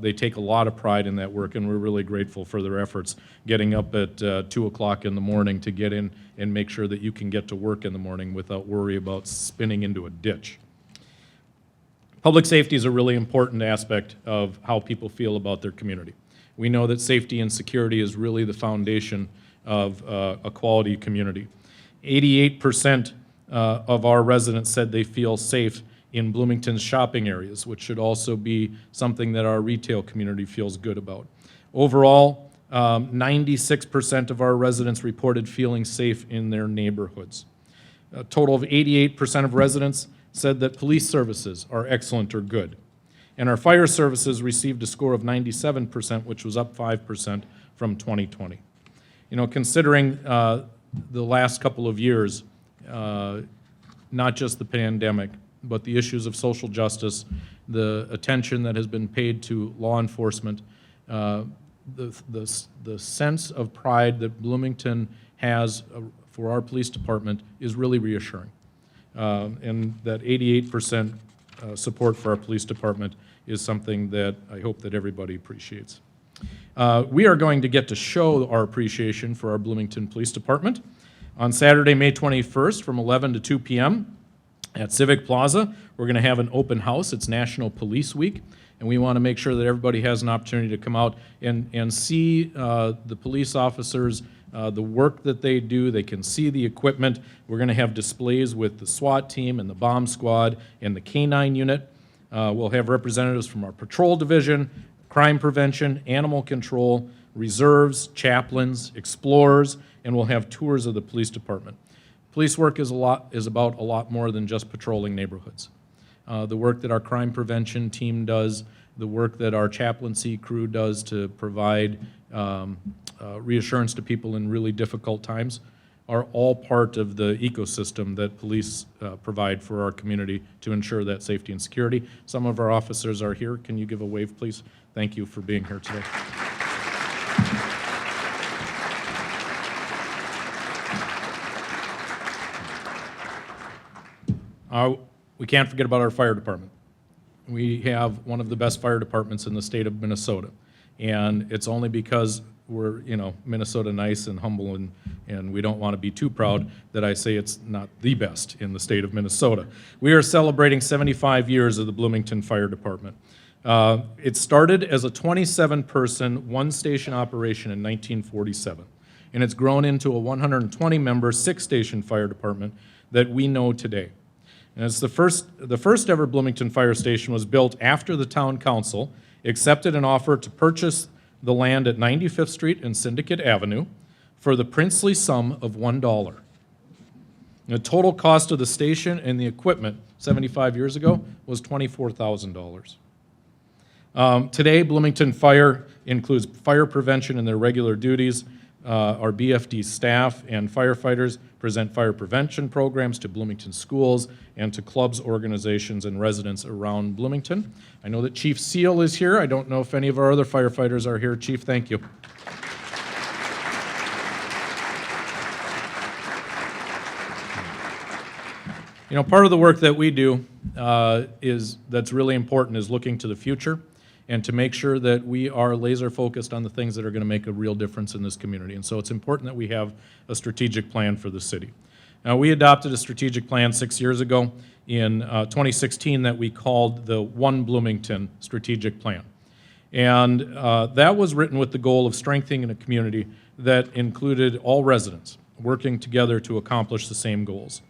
They take a lot of pride in that work, and we're really grateful for their efforts getting up at 2 o'clock in the morning to get in and make sure that you can get to work in the morning without worry about spinning into a ditch. Public safety is a really important aspect of how people feel about their community. We know that safety and security is really the foundation of a quality community. 88% of our residents said they feel safe in Bloomington's shopping areas, which should also be something that our retail community feels good about. Overall, 96% of our residents reported feeling safe in their neighborhoods. A total of 88% of residents said that police services are excellent or good. And our fire services received a score of 97%, which was up 5% from 2020. Considering the last couple of years, not just the pandemic, but the issues of social justice, the attention that has been paid to law enforcement, the sense of pride that Bloomington has for our police department is really reassuring. And that 88% support for our police department is something that I hope that everybody appreciates. We are going to get to show our appreciation for our Bloomington Police Department on Saturday, May 21st from 11 to 2 p.m. at Civic Plaza. We're going to have an open house. It's National Police Week, and we want to make sure that everybody has an opportunity to come out and see the police officers, the work that they do. They can see the equipment. We're going to have displays with the SWAT team and the bomb squad and the K-9 unit. We'll have representatives from our patrol division, crime prevention, animal control, reserves, chaplains, explorers, and we'll have tours of the police department. Police work is about a lot more than just patrolling neighborhoods. The work that our crime prevention team does, the work that our chaplaincy crew does to provide reassurance to people in really difficult times are all part of the ecosystem that police provide for our community to ensure that safety and security. Some of our officers are here. Can you give a wave, please? Thank you for being here today. We can't forget about our fire department. We have one of the best fire departments in the state of Minnesota, and it's only because we're, Minnesota nice and humble and we don't want to be too proud that I say it's not the best in the state of Minnesota. We are celebrating 75 years of the Bloomington Fire Department. It started as a 27-person, one-station operation in 1947, and it's grown into a 120-member, six-station fire department that we know today. And it's the first ever Bloomington Fire Station was built after the town council accepted an offer to purchase the land at 95th Street and Syndicate Avenue for the princely sum of $1. The total cost of the station and the equipment 75 years ago was $24,000. Today, Bloomington Fire includes fire prevention in their regular duties. Our BFD staff and firefighters present fire prevention programs to Bloomington schools and to clubs, organizations, and residents around Bloomington. I know that Chief Seal is here. I don't know if any of our other firefighters are here. Chief, thank you. Part of the work that we do that's really important is looking to the future and to make sure that we are laser focused on the things that are going to make a real difference in this community. And so it's important that we have a strategic plan for the city. Now, we adopted a strategic plan 6 years ago in 2016 that we called the One Bloomington Strategic Plan. And that was written with the goal of strengthening a community that included all residents working together to accomplish the same goals.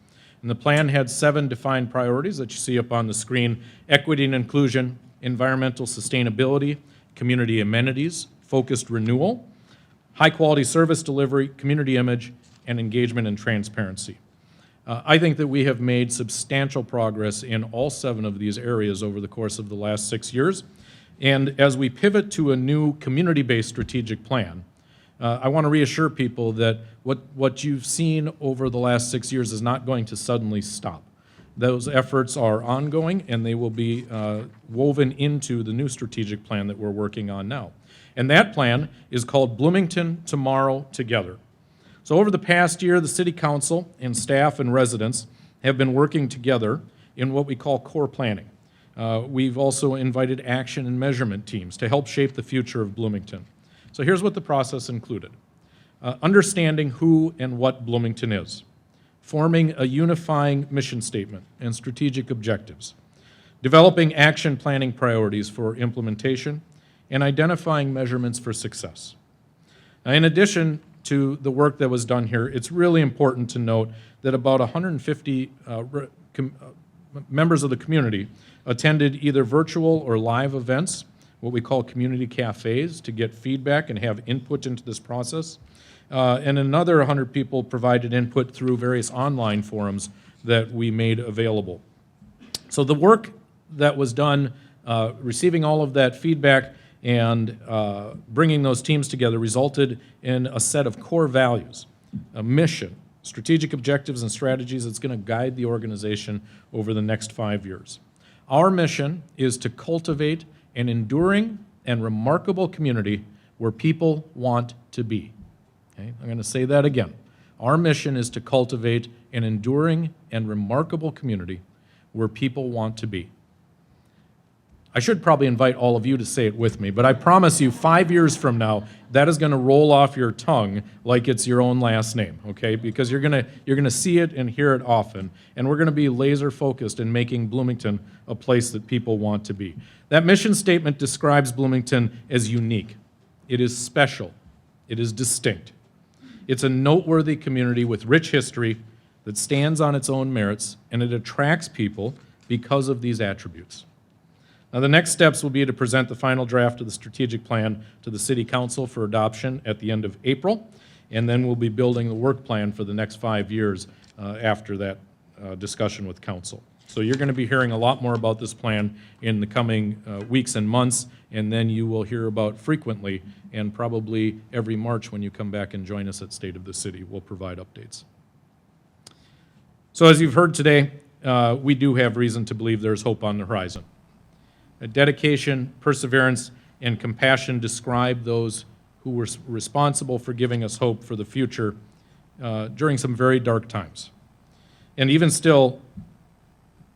And the plan had 7 defined priorities that you see up on the screen: equity and inclusion, environmental sustainability, community amenities, focused renewal, high-quality service delivery, community image, and engagement and transparency. I think that we have made substantial progress in all 7 of these areas over the course of the last 6 years. And as we pivot to a new community-based strategic plan, I want to reassure people that what you've seen over the last 6 years is not going to suddenly stop. Those efforts are ongoing, and they will be woven into the new strategic plan that we're working on now. And that plan is called Bloomington Tomorrow Together. So over the past year, the City Council and staff and residents have been working together in what we call core planning. We've also invited action and measurement teams to help shape the future of Bloomington. So here's what the process included. Understanding who and what Bloomington is, forming a unifying mission statement and strategic objectives, developing action planning priorities for implementation, and identifying measurements for success. Now, in addition to the work that was done here, it's really important to note that about 150 members of the community attended either virtual or live events, what we call community cafes, to get feedback and have input into this process. And another 100 people provided input through various online forums that we made available. So the work that was done, receiving all of that feedback and bringing those teams together, resulted in a set of core values, a mission, strategic objectives and strategies that's going to guide the organization over the next 5 years. Our mission is to cultivate an enduring and remarkable community where people want to be. Okay? I'm going to say that again. Our mission is to cultivate an enduring and remarkable community where people want to be. I should probably invite all of you to say it with me, but I promise you 5 years from now, that is going to roll off your tongue like it's your own last name, okay? Because you're going to see it and hear it often, and we're going to be laser focused in making Bloomington a place that people want to be. That mission statement describes Bloomington as unique. It is special. It is distinct. It's a noteworthy community with rich history that stands on its own merits, and it attracts people because of these attributes. Now, the next steps will be to present the final draft of the strategic plan to the City Council for adoption at the end of April, and then we'll be building the work plan for the next 5 years after that discussion with Council. So you're going to be hearing a lot more about this plan in the coming weeks and months, and then you will hear about frequently, and probably every March when you come back and join us at State of the City, we'll provide updates. So as you've heard today, we do have reason to believe there's hope on the horizon. Dedication, perseverance, and compassion describe those who were responsible for giving us hope for the future during some very dark times. And even still,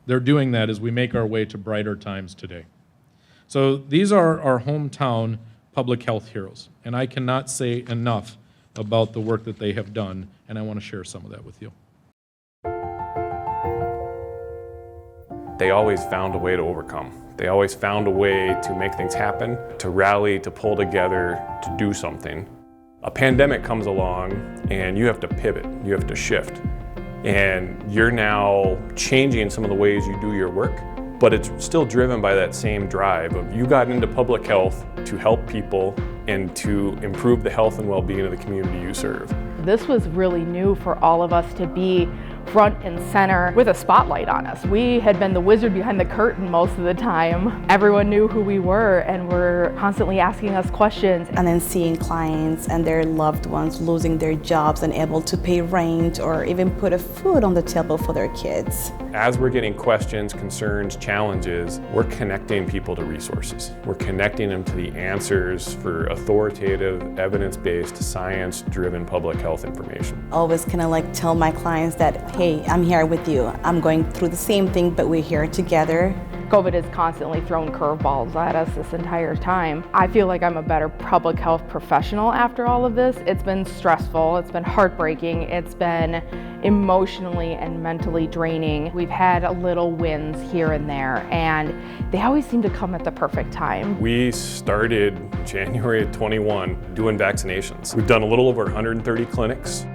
they're doing that as we make our way to brighter times today. So these are our hometown public health heroes, and I cannot say enough about the work that they have done, and I want to share some of that with you. They always found a way to overcome. They always found a way to make things happen, to rally, to pull together, to do something. A pandemic comes along and you have to pivot, you have to shift. And you're now changing some of the ways you do your work, but it's still driven by that same drive of you got into public health to help people and to improve the health and well-being of the community you serve. This was really new for all of us to be front and center with a spotlight on us. We had been the wizard behind the curtain most of the time. Everyone knew who we were and were constantly asking us questions. And then seeing clients and their loved ones losing their jobs and able to pay rent or even put a food on the table for their kids. As we're getting questions, concerns, challenges, we're connecting people to resources. We're connecting them to the answers for authoritative, evidence-based, science-driven public health information. Always kind of like tell my clients that, hey, I'm here with you. I'm going through the same thing, but we're here together. COVID has constantly thrown curveballs at us this entire time. I feel like I'm a better public health professional after all of this. It's been stressful, it's been heartbreaking, it's been emotionally and mentally draining. We've had little wins here and there, and they always seem to come at the perfect time. We started January of 21 doing vaccinations. We've done a little over 130 clinics.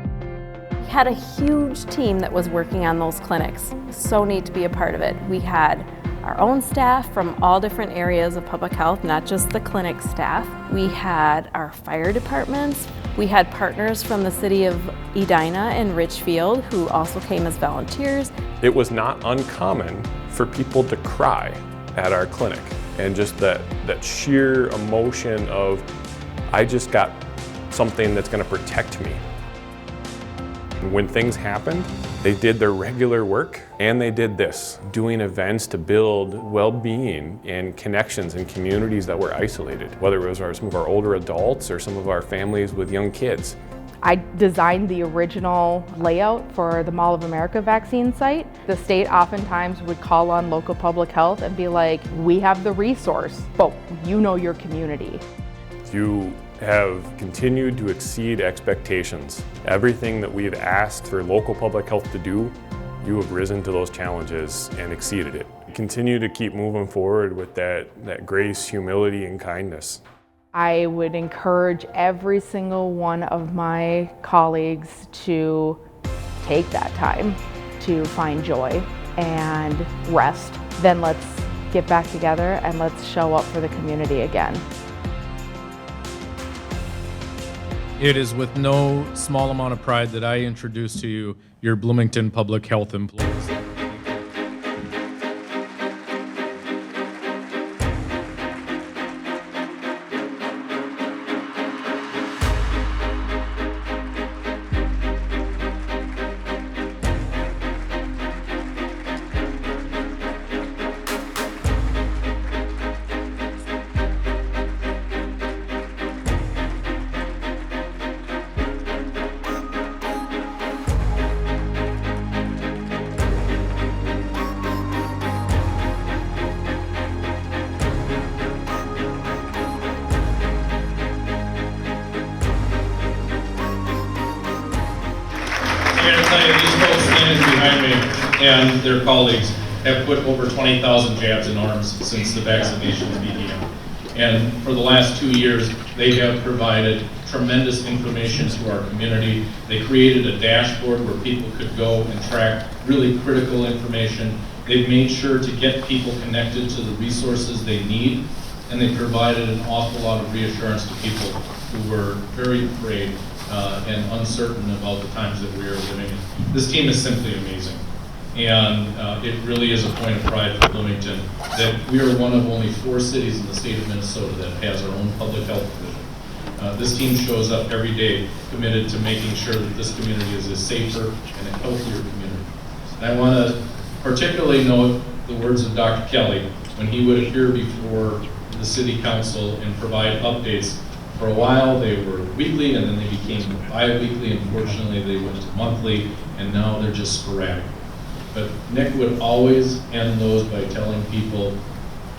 We had a huge team that was working on those clinics. So neat to be a part of it. We had our own staff from all different areas of public health, not just the clinic staff. We had our fire departments. We had partners from the city of Edina and Richfield who also came as volunteers. It was not uncommon for people to cry at our clinic, and just that sheer emotion of, I just got something that's going to protect me. When things happened, they did their regular work and they did this, doing events to build well-being and connections in communities that were isolated, whether it was some of our older adults or some of our families with young kids. I designed the original layout for the Mall of America vaccine site. The state oftentimes would call on local public health and be like, we have the resource, but you know your community. You have continued to exceed expectations. Everything that we've asked for local public health to do, you have risen to those challenges and exceeded it. Continue to keep moving forward with that grace, humility, and kindness. I would encourage every single one of my colleagues to take that time to find joy and rest. Then let's get back together and let's show up for the community again. It is with no small amount of pride that I introduce to you your Bloomington Public Health employees. I gotta tell you, these folks standing behind me and their colleagues have put over 20,000 jabs in arms since the vaccinations began. And for the last 2 years, they have provided tremendous information to our community. They created a dashboard where people could go and track really critical information. They've made sure to get people connected to the resources they need, and they provided an awful lot of reassurance to people who were very afraid and uncertain about the times that we are living in. This team is simply amazing. And it really is a point of pride for Bloomington that we are one of only 4 cities in the state of Minnesota that has our own public health division. This team shows up every day committed to making sure that this community is a safer and a healthier community. And I want to particularly note the words of Dr. Kelly when he would appear before the city council and provide updates. For a while they were weekly, and then they became bi-weekly. Unfortunately, they went to monthly, and now they're just sporadic. But Nick would always end those by telling people,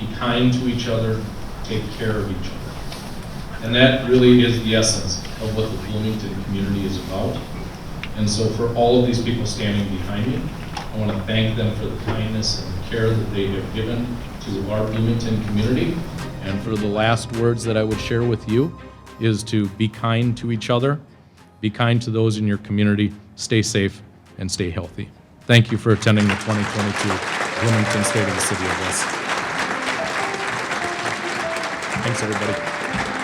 be kind to each other, take care of each other. And that really is the essence of what the Bloomington community is about. And so for all of these people standing behind me, I want to thank them for the kindness and the care that they have given to our Bloomington community. And for the last words that I would share with you is to be kind to each other, be kind to those in your community, stay safe, and stay healthy. Thank you for attending the 2022 Bloomington State of the City of Busse. Thanks, everybody.